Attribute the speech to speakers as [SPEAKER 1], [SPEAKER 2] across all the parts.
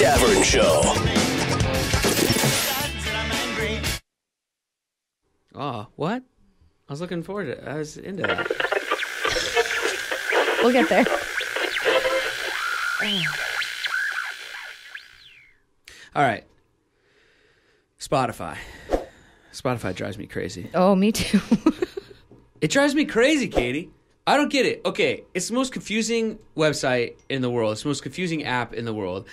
[SPEAKER 1] Davern Show.
[SPEAKER 2] Oh, what? I was looking forward to it. I was into that.
[SPEAKER 3] We'll get there.
[SPEAKER 2] All right. Spotify. Spotify drives me crazy.
[SPEAKER 3] Oh, me too.
[SPEAKER 2] It drives me crazy, Katie. I don't get it. Okay, it's the most confusing website in the world. It's the most confusing app in the world.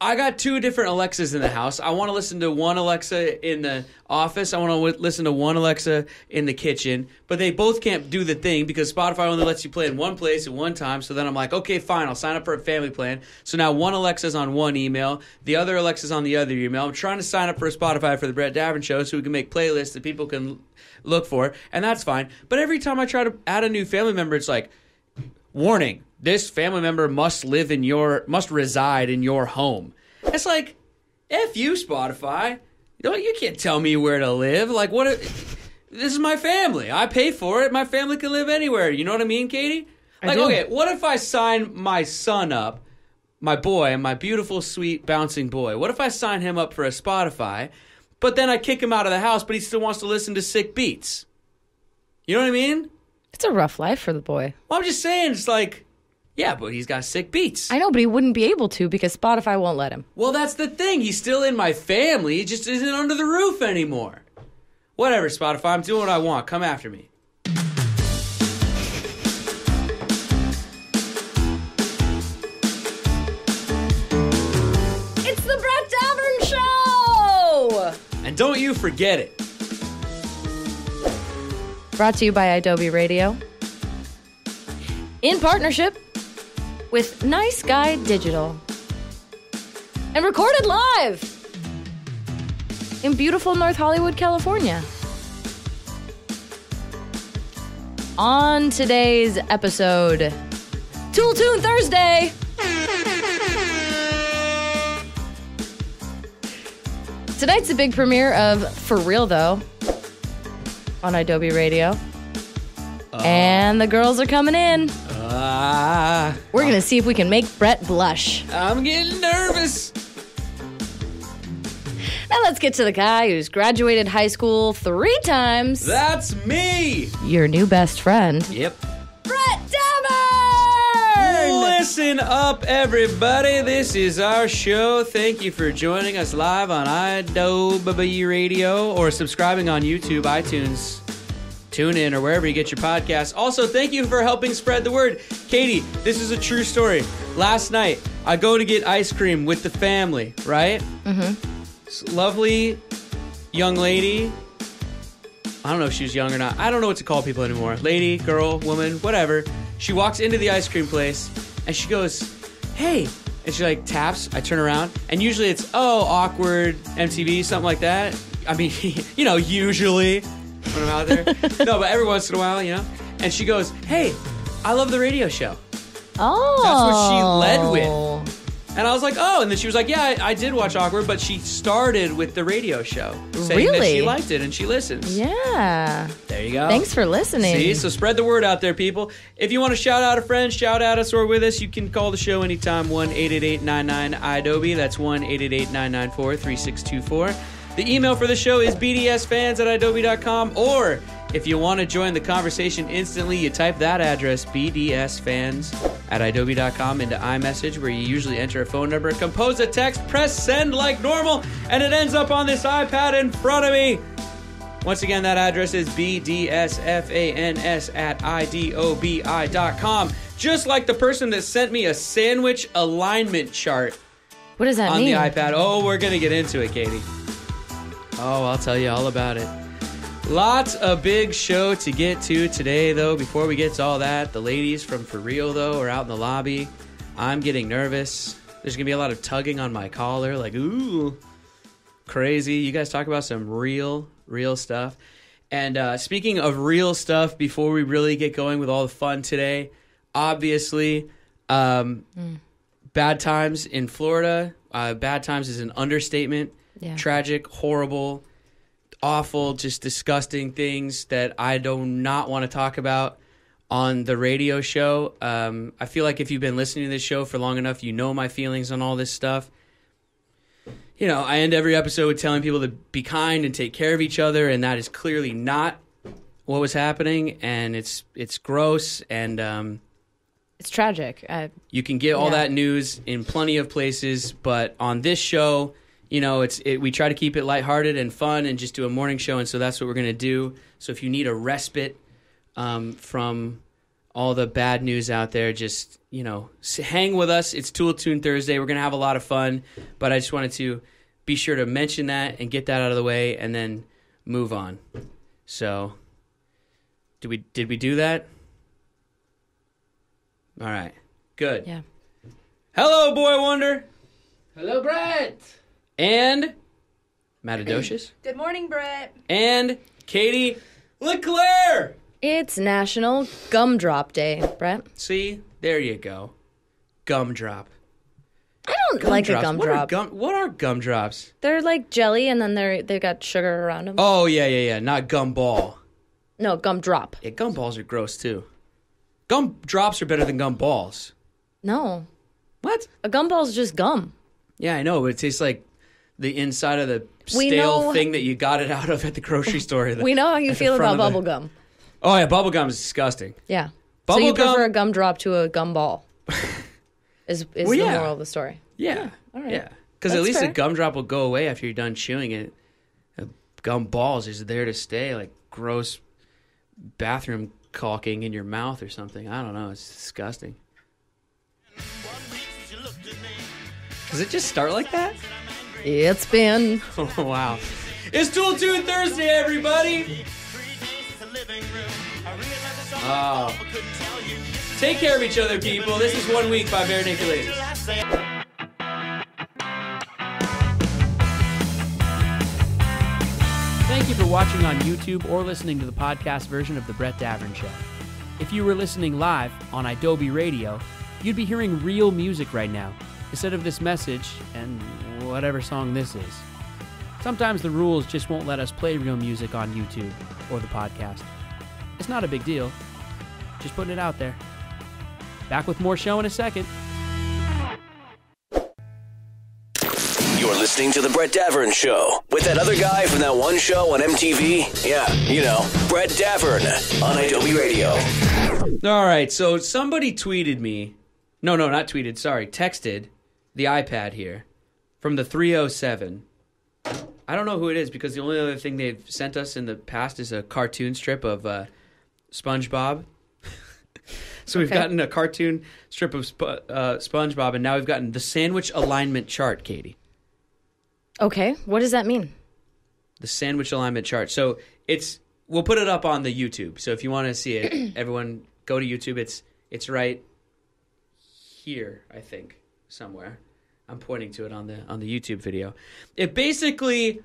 [SPEAKER 2] I got two different Alexas in the house. I want to listen to one Alexa in the office. I want to listen to one Alexa in the kitchen. But they both can't do the thing because Spotify only lets you play in one place at one time. So then I'm like, okay, fine. I'll sign up for a family plan. So now one Alexa's on one email. The other Alexa's on the other email. I'm trying to sign up for a Spotify for the Brett Davern Show so we can make playlists that people can look for. And that's fine. But every time I try to add a new family member, it's like, warning, this family member must reside in your home. It's like, F you, Spotify. You can't tell me where to live. Like, this is my family. I pay for it. My family can live anywhere. You know what I mean, Katie? Like, okay, what if I sign my son up, my boy, my beautiful, sweet, bouncing boy? What if I sign him up for a Spotify, but then I kick him out of the house, but he still wants to listen to sick beats? You know what I mean?
[SPEAKER 3] It's a rough life for the boy.
[SPEAKER 2] Well, I'm just saying, it's like, yeah, but he's got sick beats.
[SPEAKER 3] I know, but he wouldn't be able to because Spotify won't let him.
[SPEAKER 2] Well, that's the thing. He's still in my family. He just isn't under the roof anymore. Whatever, Spotify. I'm doing what I want. Come after me.
[SPEAKER 3] It's the Brett Davern Show!
[SPEAKER 2] And don't you forget it.
[SPEAKER 3] Brought to you by Adobe Radio. In partnership with Nice Guy Digital. And recorded live in beautiful North Hollywood, California. On today's episode, Tool Tune Thursday. Tonight's the big premiere of For Real Tho on Adobe Radio. And the girls are coming in. We're going to see if we can make Brett blush.
[SPEAKER 2] I'm getting nervous.
[SPEAKER 3] Now let's get to the guy who's graduated high school 3 times.
[SPEAKER 2] That's me.
[SPEAKER 3] Your new best friend.
[SPEAKER 2] Yep.
[SPEAKER 3] Brett Davern!
[SPEAKER 2] Listen up, everybody. This is our show. Thank you for joining us live on Adobe Radio or subscribing on YouTube, iTunes, TuneIn, or wherever you get your podcasts. Also, thank you for helping spread the word. Katie, this is a true story. Last night, I go to get ice cream with the family, right? Mm-hmm. This lovely young lady. I don't know if she was young or not. I don't know what to call people anymore. Lady, girl, woman, whatever. She walks into the ice cream place, and she goes, hey. And she, like, taps. I turn around, and usually it's, awkward, MTV, something like that. I mean, usually when I'm out there. No, but every once in a while, And she goes, hey, I love the radio show.
[SPEAKER 3] Oh.
[SPEAKER 2] That's what she led with. And I was like, oh. And then she was like, yeah, I did watch Awkward, but she started with the radio show. Saying that she liked it and she listens.
[SPEAKER 3] Yeah.
[SPEAKER 2] There you go.
[SPEAKER 3] Thanks for listening.
[SPEAKER 2] See, so spread the word out there, people. If you want to shout out a friend, shout out us or with us, you can call the show anytime, 1-888-99-IDOBE. That's 1-888-994-3624. The email for the show is bdsfans@adobe.com, or if you want to join the conversation instantly, you type that address, bdsfans@adobe.com, into iMessage, where you usually enter a phone number, compose a text, press send like normal, and it ends up on this iPad in front of me. Once again, that address is bdsfans@idobi.com. Just like the person that sent me a sandwich alignment chart.
[SPEAKER 3] What does that mean?
[SPEAKER 2] On the iPad. Oh, we're going to get into it, Katie. Oh, I'll tell you all about it. Lots of big show to get to today, though. Before we get to all that, the ladies from For Real Tho are out in the lobby. I'm getting nervous. There's going to be a lot of tugging on my collar, like, ooh, crazy. You guys talk about some real stuff. And speaking of real stuff, before we really get going with all the fun today, obviously, bad times in Florida. Bad times is an understatement. Yeah. Tragic, horrible, awful, just disgusting things that I do not want to talk about on the radio show. I feel like if you've been listening to this show for long enough, you know my feelings on all this stuff. You know, I end every episode with telling people to be kind and take care of each other, and that is clearly not what was happening, and it's gross, and
[SPEAKER 3] it's tragic.
[SPEAKER 2] You can get all that news in plenty of places, but on this show, you know, we try to keep it lighthearted and fun and just do a morning show, and so that's what we're going to do. So if you need a respite from all the bad news out there, just, you know, hang with us. It's Tool Tune Thursday. We're going to have a lot of fun, but I just wanted to be sure to mention that and get that out of the way and then move on. So, did we do that? All right. Good.
[SPEAKER 3] Yeah.
[SPEAKER 2] Hello, Boy Wonder.
[SPEAKER 1] Hello, Brett.
[SPEAKER 2] And Matadocious.
[SPEAKER 4] Good morning, Brett.
[SPEAKER 2] And Katie LeClaire.
[SPEAKER 3] It's National Gumdrop Day, Brett.
[SPEAKER 2] See? There you go. Gumdrop.
[SPEAKER 3] I don't like a gumdrop.
[SPEAKER 2] What are gumdrops? They're
[SPEAKER 3] like jelly, and then they've got sugar around them.
[SPEAKER 2] Oh, yeah. Not gumball.
[SPEAKER 3] No, gumdrop.
[SPEAKER 2] Yeah, gumballs are gross, too. Gumdrops are better than gumballs.
[SPEAKER 3] No.
[SPEAKER 2] What?
[SPEAKER 3] A gumball is just gum.
[SPEAKER 2] Yeah, I know, but it tastes like the inside of the stale thing that you got it out of at the grocery store.
[SPEAKER 3] We know how you feel about bubble gum.
[SPEAKER 2] Oh, yeah, bubble gum is disgusting.
[SPEAKER 3] Yeah. So you prefer a gumdrop to a gumball is the moral of the story.
[SPEAKER 2] Yeah.
[SPEAKER 3] All right.
[SPEAKER 2] Yeah. Because at least a gumdrop will go away after you're done chewing it. Gumballs is there to stay, like gross bathroom caulking in your mouth or something. I don't know. It's disgusting. Does it just start like that?
[SPEAKER 3] It's been.
[SPEAKER 2] Oh, wow. It's Tool Tune Thursday, everybody. Oh. Take care of each other, people. This is 1 Week by Bare Naked Ladies.
[SPEAKER 1] Thank you for watching on YouTube or listening to the podcast version of The Brett Davern Show. If you were listening live on Adobe Radio, you'd be hearing real music right now, instead of this message and whatever song this is. Sometimes the rules just won't let us play real music on YouTube or the podcast. It's not a big deal. Just putting it out there. Back with more show in a second.
[SPEAKER 5] You're listening to The Brett Davern Show with that other guy from that one show on MTV. Yeah, you know, Brett Davern on Adobe Radio.
[SPEAKER 2] All right, so somebody tweeted me. No, not tweeted, sorry. Texted the iPad here from the 307. I don't know who it is because the only other thing they've sent us in the past is a cartoon strip of SpongeBob. So we've gotten a cartoon strip of SpongeBob, and now we've gotten the sandwich alignment chart, Katie.
[SPEAKER 3] Okay, what does that mean?
[SPEAKER 2] The sandwich alignment chart. So we'll put it up on the YouTube. So if you want to see it, everyone go to YouTube. It's right here, I think, somewhere. I'm pointing to it on the YouTube video. It basically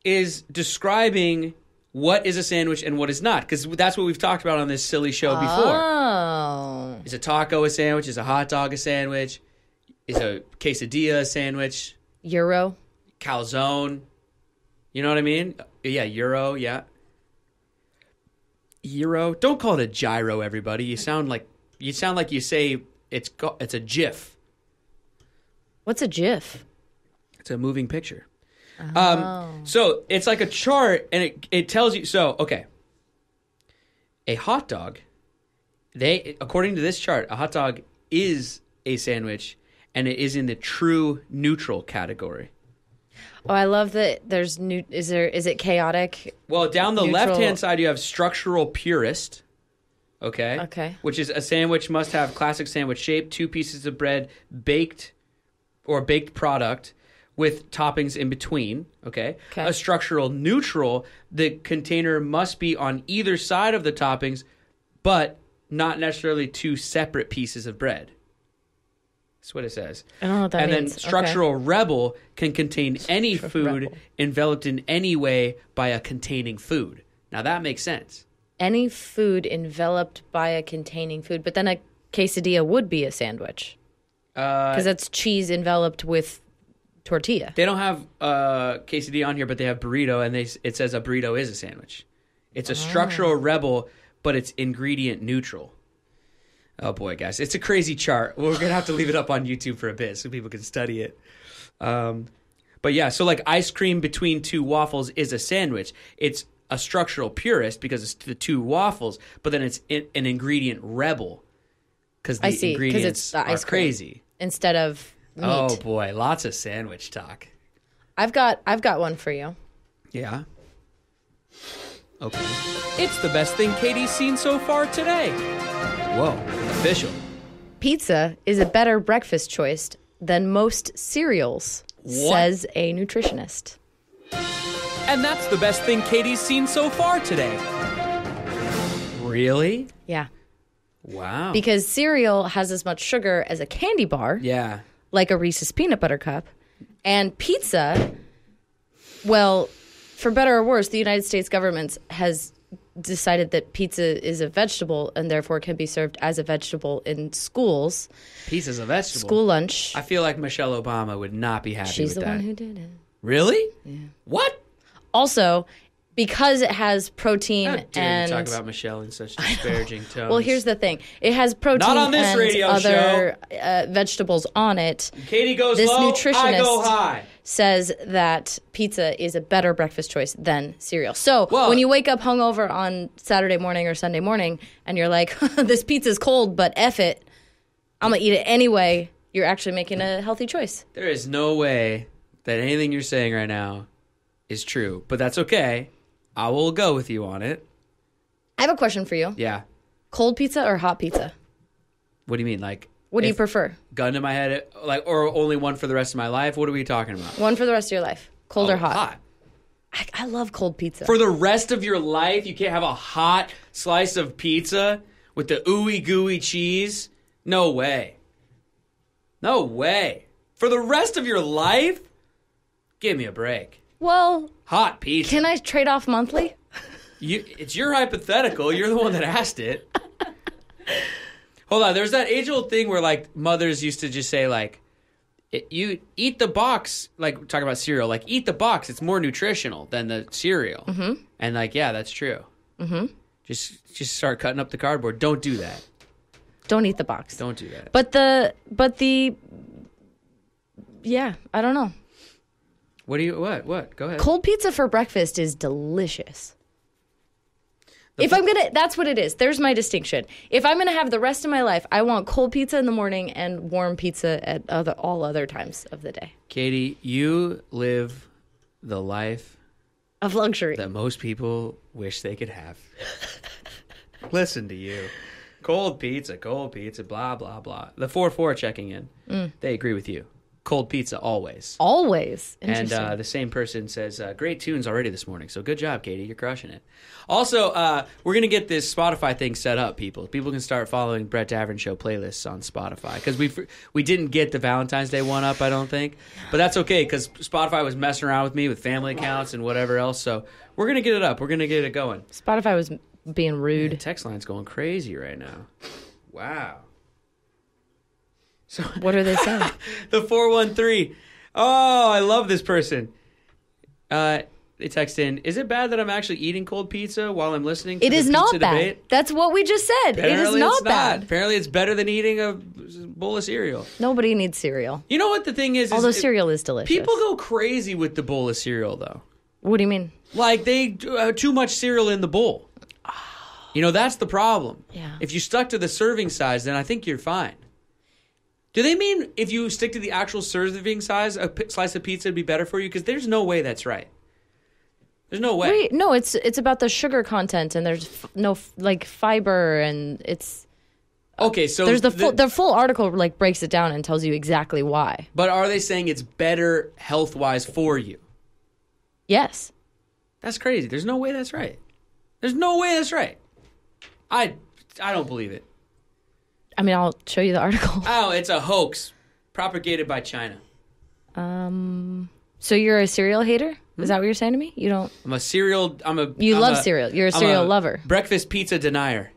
[SPEAKER 2] is describing what is a sandwich and what is not, because that's what we've talked about on this silly show before.
[SPEAKER 3] Oh.
[SPEAKER 2] Is a taco a sandwich? Is a hot dog a sandwich? Is a quesadilla a sandwich?
[SPEAKER 3] Euro?
[SPEAKER 2] Calzone? You know what I mean? Yeah, Euro, yeah. Euro? Don't call it a gyro, everybody. You sound like you say it's a GIF.
[SPEAKER 3] What's a GIF?
[SPEAKER 2] It's a moving picture.
[SPEAKER 3] Oh.
[SPEAKER 2] So it's like a chart, and it tells you. So, okay. A hot dog, according to this chart, a hot dog is a sandwich, and it is in the true neutral category.
[SPEAKER 3] Oh, I love that there's is it chaotic?
[SPEAKER 2] Well, down the left-hand side, you have structural purist. Okay.
[SPEAKER 3] Okay.
[SPEAKER 2] Which is a sandwich must have classic sandwich shape, 2 pieces of bread, baked product with toppings in between. Okay. A structural neutral, the container must be on either side of the toppings, but not necessarily 2 separate pieces of bread. That's what it says.
[SPEAKER 3] I don't know what that means.
[SPEAKER 2] And then structural rebel can contain any food enveloped in any way by a containing food. Now that makes sense.
[SPEAKER 3] Any food enveloped by a containing food, but then a quesadilla would be a sandwich because that's cheese enveloped with tortilla.
[SPEAKER 2] They don't have quesadilla on here, but they have burrito, and it says a burrito is a sandwich. It's a structural rebel, but it's ingredient neutral. Oh, boy, guys. It's a crazy chart. We're going to have to leave it up on YouTube for a bit so people can study it. But yeah, so like ice cream between two waffles is a sandwich. It's a structural purist because it's the two waffles, but then it's an ingredient rebel because the ingredients are crazy.
[SPEAKER 3] Instead of meat.
[SPEAKER 2] Oh, boy. Lots of sandwich talk.
[SPEAKER 3] I've got one for you.
[SPEAKER 2] Yeah. Okay.
[SPEAKER 1] It's the best thing Katie's seen so far today.
[SPEAKER 2] Whoa. Official.
[SPEAKER 3] Pizza is a better breakfast choice than most cereals, says a nutritionist.
[SPEAKER 1] And that's the best thing Katie's seen so far today.
[SPEAKER 2] Really?
[SPEAKER 3] Yeah.
[SPEAKER 2] Wow.
[SPEAKER 3] Because cereal has as much sugar as a candy bar,
[SPEAKER 2] Yeah.
[SPEAKER 3] like a Reese's peanut butter cup. And pizza, well, for better or worse, the United States government has decided that pizza is a vegetable and therefore can be served as a vegetable in schools.
[SPEAKER 2] Pizza's a vegetable.
[SPEAKER 3] School lunch.
[SPEAKER 2] I feel like Michelle Obama would not be happy
[SPEAKER 3] She's
[SPEAKER 2] with
[SPEAKER 3] the
[SPEAKER 2] that.
[SPEAKER 3] one who did it.
[SPEAKER 2] Really? Yeah. What?
[SPEAKER 3] Also, because it has protein
[SPEAKER 2] How dare
[SPEAKER 3] and
[SPEAKER 2] you talk about Michelle in such disparaging tones?
[SPEAKER 3] well, here's the thing: it has protein
[SPEAKER 2] Not on this
[SPEAKER 3] and
[SPEAKER 2] radio
[SPEAKER 3] other vegetables on it.
[SPEAKER 2] Katie goes
[SPEAKER 3] This
[SPEAKER 2] low,
[SPEAKER 3] nutritionist
[SPEAKER 2] I go high.
[SPEAKER 3] Says that pizza is a better breakfast choice than cereal. So
[SPEAKER 2] Well,
[SPEAKER 3] when you wake up hungover on Saturday morning or Sunday morning, and you're like, "This pizza's cold, but F it, I'm gonna eat it anyway," you're actually making a healthy choice.
[SPEAKER 2] There is no way that anything you're saying right now is true, but that's okay. I will go with you on it.
[SPEAKER 3] I have a question for you:
[SPEAKER 2] Yeah.
[SPEAKER 3] cold pizza or hot pizza?
[SPEAKER 2] What do you mean? Like,
[SPEAKER 3] What do you prefer?
[SPEAKER 2] gun to my head, like, or only one for the rest of my life? What are we talking about?
[SPEAKER 3] One for the rest of your life, cold or hot?
[SPEAKER 2] Hot.
[SPEAKER 3] I love cold pizza.
[SPEAKER 2] For the rest of your life, you can't have a hot slice of pizza with the ooey gooey cheese? No way. No way. For the rest of your life? Give me a break.
[SPEAKER 3] Well,
[SPEAKER 2] Hot pizza.
[SPEAKER 3] can I trade off monthly?
[SPEAKER 2] It's your hypothetical. You're the one that asked it. Hold on. There's that age-old thing where, like, mothers used to just say, like, you eat the box, like, talking about cereal, like, eat the box. It's more nutritional than the cereal. Mm-hmm. And, like, yeah, that's true. Mm-hmm. Just start cutting up the cardboard. Don't do that.
[SPEAKER 3] Don't eat the box.
[SPEAKER 2] Don't do that.
[SPEAKER 3] But yeah, I don't know.
[SPEAKER 2] What? Go ahead.
[SPEAKER 3] Cold pizza for breakfast is delicious. That's what it is. There's my distinction. If I'm gonna have the rest of my life, I want cold pizza in the morning and warm pizza at all other times of the day.
[SPEAKER 2] Katie, you live the life
[SPEAKER 3] Of luxury.
[SPEAKER 2] that most people wish they could have. Listen to you. Cold pizza, blah, blah, blah. The 4-4 checking in. They agree with you. Cold pizza, always.
[SPEAKER 3] Always.
[SPEAKER 2] And
[SPEAKER 3] Interesting.
[SPEAKER 2] the same person says, great tunes already this morning. So good job, Katie. You're crushing it. Also, we're going to get this Spotify thing set up, people. People can start following Brett Davern Show playlists on Spotify. Because we didn't get the Valentine's Day one up, I don't think. But that's okay, because Spotify was messing around with me with family accounts and whatever else. So we're going to get it up. We're going to get it going.
[SPEAKER 3] Spotify was being rude.
[SPEAKER 2] The text line's going crazy right now. Wow. So
[SPEAKER 3] What are they saying?
[SPEAKER 2] the 413. Oh, I love this person. They text in, is it bad that I'm actually eating cold pizza while I'm listening to
[SPEAKER 3] It
[SPEAKER 2] the
[SPEAKER 3] is
[SPEAKER 2] pizza
[SPEAKER 3] not bad.
[SPEAKER 2] debate?
[SPEAKER 3] That's what we just said. It is
[SPEAKER 2] Apparently
[SPEAKER 3] not
[SPEAKER 2] it's
[SPEAKER 3] bad.
[SPEAKER 2] Apparently it's better than eating a bowl of cereal.
[SPEAKER 3] Nobody needs cereal.
[SPEAKER 2] You know what the thing is?
[SPEAKER 3] Although cereal is delicious.
[SPEAKER 2] People go crazy with the bowl of cereal, though.
[SPEAKER 3] What do you mean?
[SPEAKER 2] Like, they too much cereal in the bowl. You know, that's the problem.
[SPEAKER 3] Yeah.
[SPEAKER 2] If you stuck to the serving size, then I think you're fine. Do they mean if you stick to the actual serving size, a slice of pizza would be better for you? Because there's no way that's right. There's no way.
[SPEAKER 3] Wait, no, it's about the sugar content, and there's no like fiber, and it's
[SPEAKER 2] Okay, so
[SPEAKER 3] there's the full article like breaks it down and tells you exactly why.
[SPEAKER 2] But are they saying it's better health-wise for you?
[SPEAKER 3] Yes.
[SPEAKER 2] That's crazy. There's no way that's right. There's no way that's right. I don't believe it.
[SPEAKER 3] I mean, I'll show you the article.
[SPEAKER 2] Oh, it's a hoax propagated by China.
[SPEAKER 3] So you're a cereal hater? Is that what you're saying to me? You don't.
[SPEAKER 2] You
[SPEAKER 3] love cereal. You're a cereal lover.
[SPEAKER 2] Breakfast pizza denier.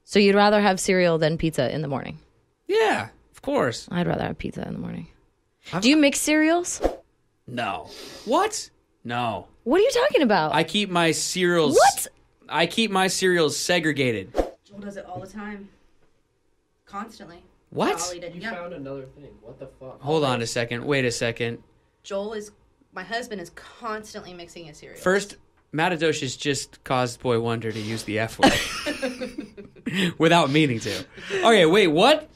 [SPEAKER 3] So you'd rather have cereal than pizza in the morning?
[SPEAKER 2] Yeah, of course.
[SPEAKER 3] I'd rather have pizza in the morning. Do you mix cereals?
[SPEAKER 2] No. What? No.
[SPEAKER 3] What are you talking about?
[SPEAKER 2] I keep my cereals.
[SPEAKER 3] What?
[SPEAKER 2] I keep my cereals segregated.
[SPEAKER 4] Joel does it all the time. Constantly.
[SPEAKER 2] What?
[SPEAKER 4] Ollie did.
[SPEAKER 1] You
[SPEAKER 4] Yeah.
[SPEAKER 1] found another thing. What the fuck?
[SPEAKER 2] Hold on a second. Wait a second.
[SPEAKER 4] My husband is constantly mixing his cereal.
[SPEAKER 2] First, Matadocious just caused Boy Wonder to use the F word. Without meaning to. Okay, wait, what?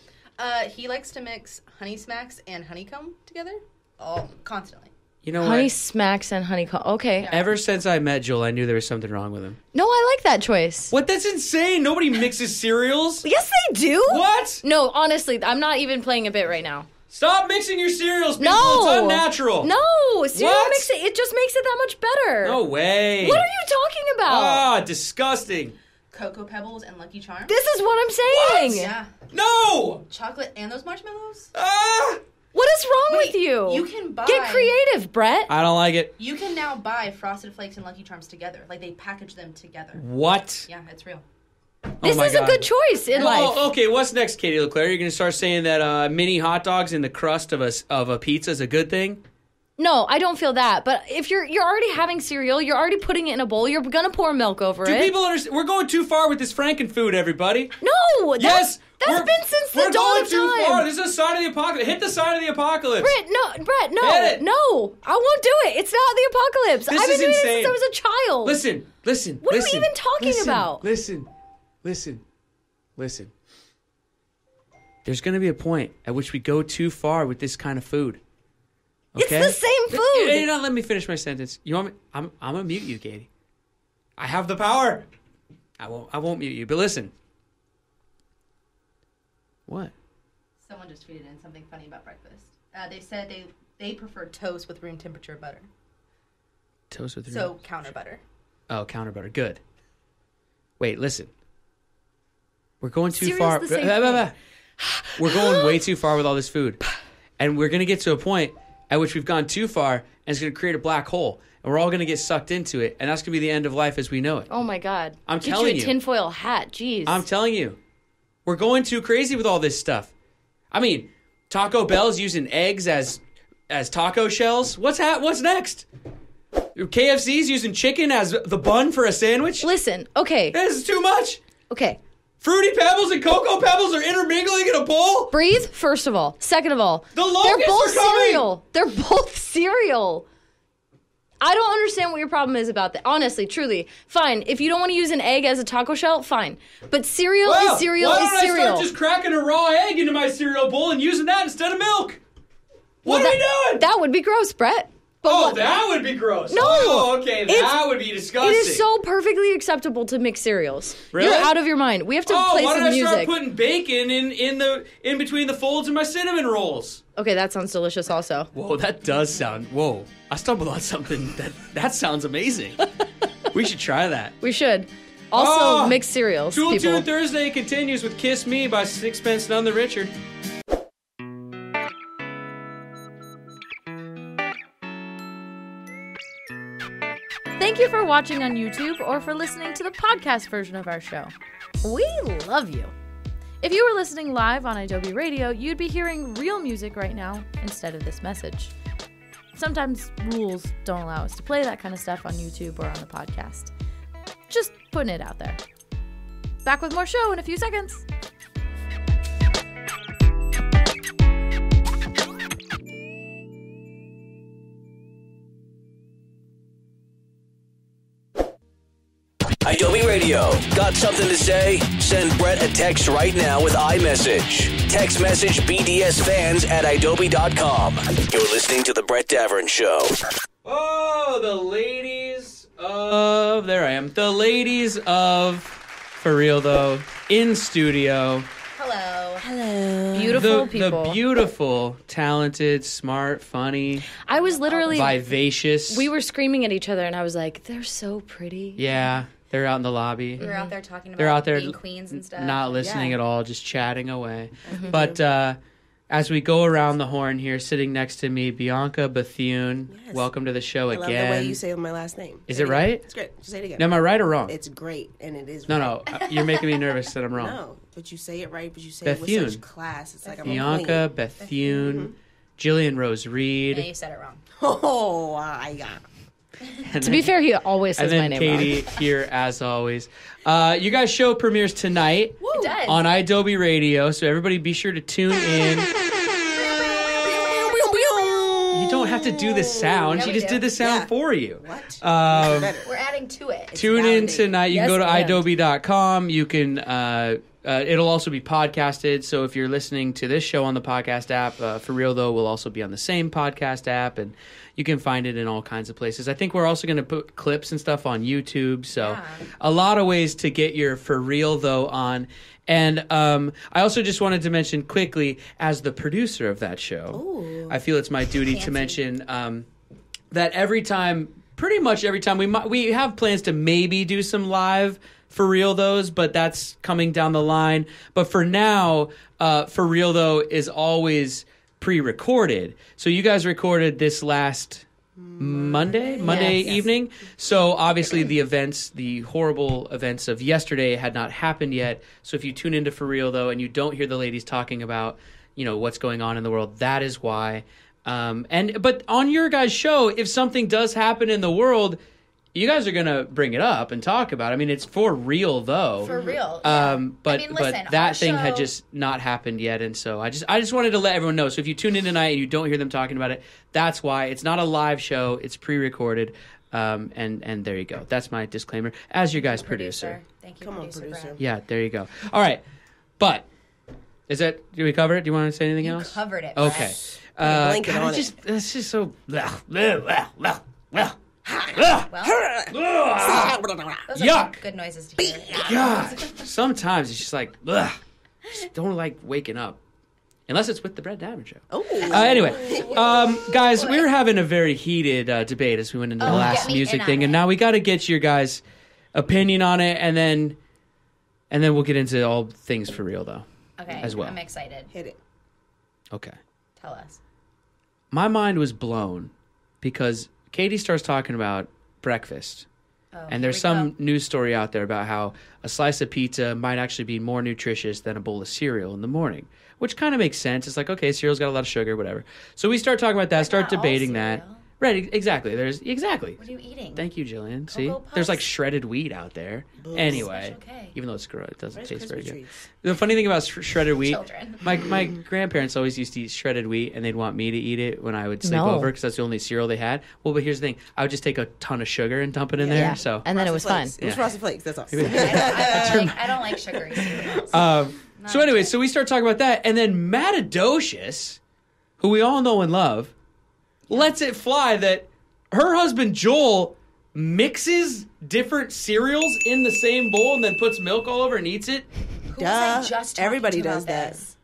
[SPEAKER 4] He likes to mix Honey Smacks and Honeycomb together. Oh, constantly.
[SPEAKER 2] You know
[SPEAKER 3] Honey
[SPEAKER 2] what?
[SPEAKER 3] Smacks and honeycomb. Okay.
[SPEAKER 2] Ever since I met Joel, I knew there was something wrong with him.
[SPEAKER 3] No, I like that choice.
[SPEAKER 2] What? That's insane. Nobody mixes cereals.
[SPEAKER 3] Yes, they do.
[SPEAKER 2] What?
[SPEAKER 3] No, honestly, I'm not even playing a bit right now.
[SPEAKER 2] Stop mixing your cereals, people.
[SPEAKER 3] No.
[SPEAKER 2] It's unnatural.
[SPEAKER 3] No, cereal
[SPEAKER 2] What?
[SPEAKER 3] mixing, it just makes it that much better.
[SPEAKER 2] No way.
[SPEAKER 3] What are you talking about?
[SPEAKER 2] Ah, disgusting.
[SPEAKER 4] Cocoa Pebbles and Lucky Charms.
[SPEAKER 3] This is what I'm saying.
[SPEAKER 4] Yeah.
[SPEAKER 2] No.
[SPEAKER 4] Chocolate and those marshmallows.
[SPEAKER 2] Ah.
[SPEAKER 3] What is wrong with you?
[SPEAKER 4] You can buy.
[SPEAKER 3] Get creative, Brett.
[SPEAKER 2] I don't like it.
[SPEAKER 4] You can now buy Frosted Flakes and Lucky Charms together. Like, they package them together.
[SPEAKER 2] What?
[SPEAKER 4] Yeah, it's real.
[SPEAKER 3] This
[SPEAKER 2] my
[SPEAKER 3] is
[SPEAKER 2] God.
[SPEAKER 3] a good choice in life.
[SPEAKER 2] Oh, okay. What's next, Katie LeClaire? You're going to start saying that mini hot dogs in the crust of a pizza is a good thing?
[SPEAKER 3] No, I don't feel that. But if you're already having cereal, you're already putting it in a bowl, you're gonna pour milk over
[SPEAKER 2] Do
[SPEAKER 3] it.
[SPEAKER 2] people understand? We're going too far with this Frankenfood, everybody.
[SPEAKER 3] No,
[SPEAKER 2] Yes,
[SPEAKER 3] that's been since the
[SPEAKER 2] we're
[SPEAKER 3] dawn
[SPEAKER 2] going
[SPEAKER 3] of
[SPEAKER 2] too
[SPEAKER 3] time.
[SPEAKER 2] far. This is a sign of the apocalypse. Hit the sign of the apocalypse.
[SPEAKER 3] Brett, no,
[SPEAKER 2] Hit it.
[SPEAKER 3] no, I won't do it. It's not the apocalypse.
[SPEAKER 2] This
[SPEAKER 3] I've been
[SPEAKER 2] is
[SPEAKER 3] doing
[SPEAKER 2] insane.
[SPEAKER 3] it since I was a child.
[SPEAKER 2] Listen.
[SPEAKER 3] What are we even talking about?
[SPEAKER 2] Listen. There's going to be a point at which we go too far with this kind of food. Okay?
[SPEAKER 3] It's the same food.
[SPEAKER 2] You're not letting me finish my sentence. You want me? I'm gonna mute you, Katie. I have the power. I won't mute you. But listen. What?
[SPEAKER 4] Someone just tweeted in something funny about breakfast. They said they prefer toast with room temperature butter.
[SPEAKER 2] Toast with
[SPEAKER 4] So counter butter.
[SPEAKER 2] Oh, counter butter. Good. Wait, listen. We're going too
[SPEAKER 3] Cereal's
[SPEAKER 2] far.
[SPEAKER 3] the same thing.
[SPEAKER 2] We're going way too far with all this food. And we're going to get to a point at which we've gone too far, and it's going to create a black hole. And we're all going to get sucked into it, and that's going to be the end of life as we know it.
[SPEAKER 3] Oh my God.
[SPEAKER 2] I'm
[SPEAKER 3] Get
[SPEAKER 2] telling
[SPEAKER 3] you
[SPEAKER 2] you.
[SPEAKER 3] a tinfoil hat. Jeez.
[SPEAKER 2] I'm telling you. We're going too crazy with all this stuff. I mean, Taco Bell's using eggs as taco shells. What's next? KFC's using chicken as the bun for a sandwich?
[SPEAKER 3] Listen, okay.
[SPEAKER 2] This is too much.
[SPEAKER 3] Okay.
[SPEAKER 2] Fruity Pebbles and Cocoa Pebbles are intermingling in a bowl?
[SPEAKER 3] Breathe, first of all. Second of all,
[SPEAKER 2] The locusts
[SPEAKER 3] they're both
[SPEAKER 2] are coming!
[SPEAKER 3] cereal. They're both cereal. I don't understand what your problem is about that. Honestly, truly. Fine. If you don't want to use an egg as a taco shell, fine. But cereal
[SPEAKER 2] Well,
[SPEAKER 3] is cereal
[SPEAKER 2] why
[SPEAKER 3] is
[SPEAKER 2] don't I
[SPEAKER 3] cereal.
[SPEAKER 2] start just cracking a raw egg into my cereal bowl and using that instead of milk? What are we doing?
[SPEAKER 3] That would be gross, Brett. But
[SPEAKER 2] Oh,
[SPEAKER 3] what-
[SPEAKER 2] that would be gross.
[SPEAKER 3] No.
[SPEAKER 2] Oh, okay.
[SPEAKER 3] It's-
[SPEAKER 2] That would be disgusting.
[SPEAKER 3] It is so perfectly acceptable to mix cereals.
[SPEAKER 2] Really?
[SPEAKER 3] You're out of your mind. We have to play
[SPEAKER 2] why
[SPEAKER 3] some
[SPEAKER 2] don't I start
[SPEAKER 3] music.
[SPEAKER 2] putting bacon in between the folds of my cinnamon rolls?
[SPEAKER 3] Okay, that sounds delicious also.
[SPEAKER 2] Whoa, that does sound... Whoa. I stumbled on something that sounds amazing. We should try that.
[SPEAKER 3] We should. Also,
[SPEAKER 2] Oh,
[SPEAKER 3] mix cereals,
[SPEAKER 2] Tool
[SPEAKER 3] people.
[SPEAKER 2] 2 Thursday continues with Kiss Me by Sixpence None the Richer.
[SPEAKER 3] Thank you for watching on YouTube or for listening to the podcast version of our show. We love you. If you were listening live on Adobe Radio, you'd be hearing real music right now instead of this message. Sometimes rules don't allow us to play that kind of stuff on YouTube or on the podcast. Just putting it out there. Back with more show in a few seconds.
[SPEAKER 5] Adobe Radio. Got something to say? Send Brett a text right now with iMessage. Text message BDS at adobe.com. You're listening to The Brett Davern Show.
[SPEAKER 2] Oh, the ladies of... There I am. The ladies of For Real Tho in studio.
[SPEAKER 4] Hello.
[SPEAKER 3] Hello. Beautiful people.
[SPEAKER 2] The beautiful, talented, smart, funny,
[SPEAKER 3] I was literally...
[SPEAKER 2] vivacious.
[SPEAKER 3] We were screaming at each other and I was like, they're so pretty.
[SPEAKER 2] Yeah, they're out in the lobby.
[SPEAKER 4] We were out there talking
[SPEAKER 2] They're
[SPEAKER 4] about
[SPEAKER 2] out there
[SPEAKER 4] being queens and stuff.
[SPEAKER 2] not listening
[SPEAKER 4] Yeah.
[SPEAKER 2] at all, just chatting away. But as we go around the horn here, sitting next to me, Bianca Bethune.
[SPEAKER 6] Yes.
[SPEAKER 2] Welcome to the show
[SPEAKER 6] I
[SPEAKER 2] again.
[SPEAKER 6] love the way you say my last name.
[SPEAKER 2] Is
[SPEAKER 6] Say
[SPEAKER 2] it right?
[SPEAKER 6] It's great. Just say it again.
[SPEAKER 2] Now, am I right or wrong?
[SPEAKER 6] It's great, and it is.
[SPEAKER 2] No, you're making me nervous that I'm wrong.
[SPEAKER 6] No, but you say it right. But you say
[SPEAKER 2] Bethune.
[SPEAKER 6] it with such class. It's like I'm
[SPEAKER 2] Bianca
[SPEAKER 6] a queen.
[SPEAKER 2] Bethune, Jillian Rose Reed.
[SPEAKER 4] Yeah, you said it wrong.
[SPEAKER 6] Oh, I got.
[SPEAKER 3] To be fair, he always says my
[SPEAKER 2] and then
[SPEAKER 3] name
[SPEAKER 2] Katie here as always. You guys' show premieres tonight
[SPEAKER 4] It does.
[SPEAKER 2] on iDoby Radio, so everybody be sure to tune in. You don't have to do the sound.
[SPEAKER 4] Yeah,
[SPEAKER 2] She
[SPEAKER 4] we
[SPEAKER 2] just
[SPEAKER 4] do.
[SPEAKER 2] did the sound
[SPEAKER 6] Yeah.
[SPEAKER 2] for you.
[SPEAKER 6] What?
[SPEAKER 4] We're adding to it.
[SPEAKER 2] Tune in
[SPEAKER 6] validating.
[SPEAKER 2] tonight. You can
[SPEAKER 3] Yes,
[SPEAKER 2] go to
[SPEAKER 3] and.
[SPEAKER 2] idoby.com. You can. It'll also be podcasted. So if you're listening to this show on the podcast app, For Real Tho will also be on the same podcast app, and you can find it in all kinds of places. I think we're also going to put clips and stuff on YouTube. So a lot of ways to get your For Real Tho on. And I also just wanted to mention quickly, as the producer of that show, I feel it's my duty to mention that pretty much every time, we have plans to maybe do some live For Real Thos, but that's coming down the line. But for now, For Real Tho is always pre-recorded. So you guys recorded this last Monday
[SPEAKER 3] Yes.
[SPEAKER 2] evening. So obviously the horrible events of yesterday had not happened yet. So if you tune into For Real Tho and you don't hear the ladies talking about, what's going on in the world, that is why. But on your guys' show, if something does happen in the world, you guys are gonna bring it up and talk about it. I mean, it's for real though.
[SPEAKER 4] For real.
[SPEAKER 2] But
[SPEAKER 4] I mean, listen,
[SPEAKER 2] but
[SPEAKER 4] our
[SPEAKER 2] that thing had
[SPEAKER 4] show-
[SPEAKER 2] just not happened yet, and so I just wanted to let everyone know. So if you tune in tonight and you don't hear them talking about it, that's why. It's not a live show; it's pre-recorded. And there you go. That's my disclaimer as your guys' producer.
[SPEAKER 4] Thank you,
[SPEAKER 6] Come on,
[SPEAKER 4] producer.
[SPEAKER 6] producer.
[SPEAKER 4] Brad.
[SPEAKER 2] Yeah, there you go. All right, but did we cover it? Do you want to say anything
[SPEAKER 4] You
[SPEAKER 2] else?
[SPEAKER 4] covered it. Brad.
[SPEAKER 2] Okay.
[SPEAKER 6] a blanket
[SPEAKER 2] God,
[SPEAKER 6] on
[SPEAKER 2] it's just so.
[SPEAKER 4] Well, those are
[SPEAKER 2] Yuck.
[SPEAKER 4] good noises to hear.
[SPEAKER 2] God, sometimes it's just like, ugh. Just don't like waking up. Unless it's with the Brett Davern Show.
[SPEAKER 6] Oh.
[SPEAKER 2] Anyway, guys, we were having a very heated debate as we went into the last
[SPEAKER 4] get me
[SPEAKER 2] music
[SPEAKER 4] in
[SPEAKER 2] thing,
[SPEAKER 4] on
[SPEAKER 2] and
[SPEAKER 4] it.
[SPEAKER 2] now we got to get your guys' opinion on it, and then we'll get into all things For Real Tho.
[SPEAKER 4] Okay,
[SPEAKER 2] As well.
[SPEAKER 4] I'm excited.
[SPEAKER 6] Hit it.
[SPEAKER 2] Okay.
[SPEAKER 4] Tell us.
[SPEAKER 2] My mind was blown because Katie starts talking about breakfast.
[SPEAKER 4] Oh,
[SPEAKER 2] And there's
[SPEAKER 4] here we
[SPEAKER 2] some
[SPEAKER 4] go.
[SPEAKER 2] news story out there about how a slice of pizza might actually be more nutritious than a bowl of cereal in the morning, which kind of makes sense. It's like, okay, cereal's got a lot of sugar, whatever. So we start talking about that, start
[SPEAKER 4] not all
[SPEAKER 2] debating that.
[SPEAKER 4] cereal.
[SPEAKER 2] Right, exactly. Exactly.
[SPEAKER 4] What are you eating?
[SPEAKER 2] Thank you, Jillian. See,
[SPEAKER 4] go
[SPEAKER 2] there's like
[SPEAKER 4] Puffs.
[SPEAKER 2] shredded wheat out there. Anyway,
[SPEAKER 4] Special K.
[SPEAKER 2] even though it's gross, it doesn't
[SPEAKER 6] Rice
[SPEAKER 2] taste very
[SPEAKER 6] Krispie
[SPEAKER 2] good.
[SPEAKER 6] treats.
[SPEAKER 2] The funny thing about shredded wheat,
[SPEAKER 4] Children.
[SPEAKER 2] my grandparents always used to eat shredded wheat, and they'd want me to eat it when I would sleep
[SPEAKER 3] No.
[SPEAKER 2] over because that's the only cereal they had. Well, but here's the thing: I would just take a ton of sugar and dump it in there.
[SPEAKER 3] Yeah.
[SPEAKER 2] So
[SPEAKER 3] And then it was fun.
[SPEAKER 6] Flakes. It was
[SPEAKER 2] Yeah.
[SPEAKER 6] Frosted Flakes. That's all.
[SPEAKER 4] I don't like sugary cereals.
[SPEAKER 2] So anyway, so we start talking about that, and then Matadocious, who we all know and love, lets it fly that her husband Joel mixes different cereals in the same bowl and then puts milk all over and eats it.
[SPEAKER 4] Who was I just talking
[SPEAKER 6] Everybody
[SPEAKER 4] to
[SPEAKER 6] does
[SPEAKER 4] about
[SPEAKER 6] that.
[SPEAKER 4] this?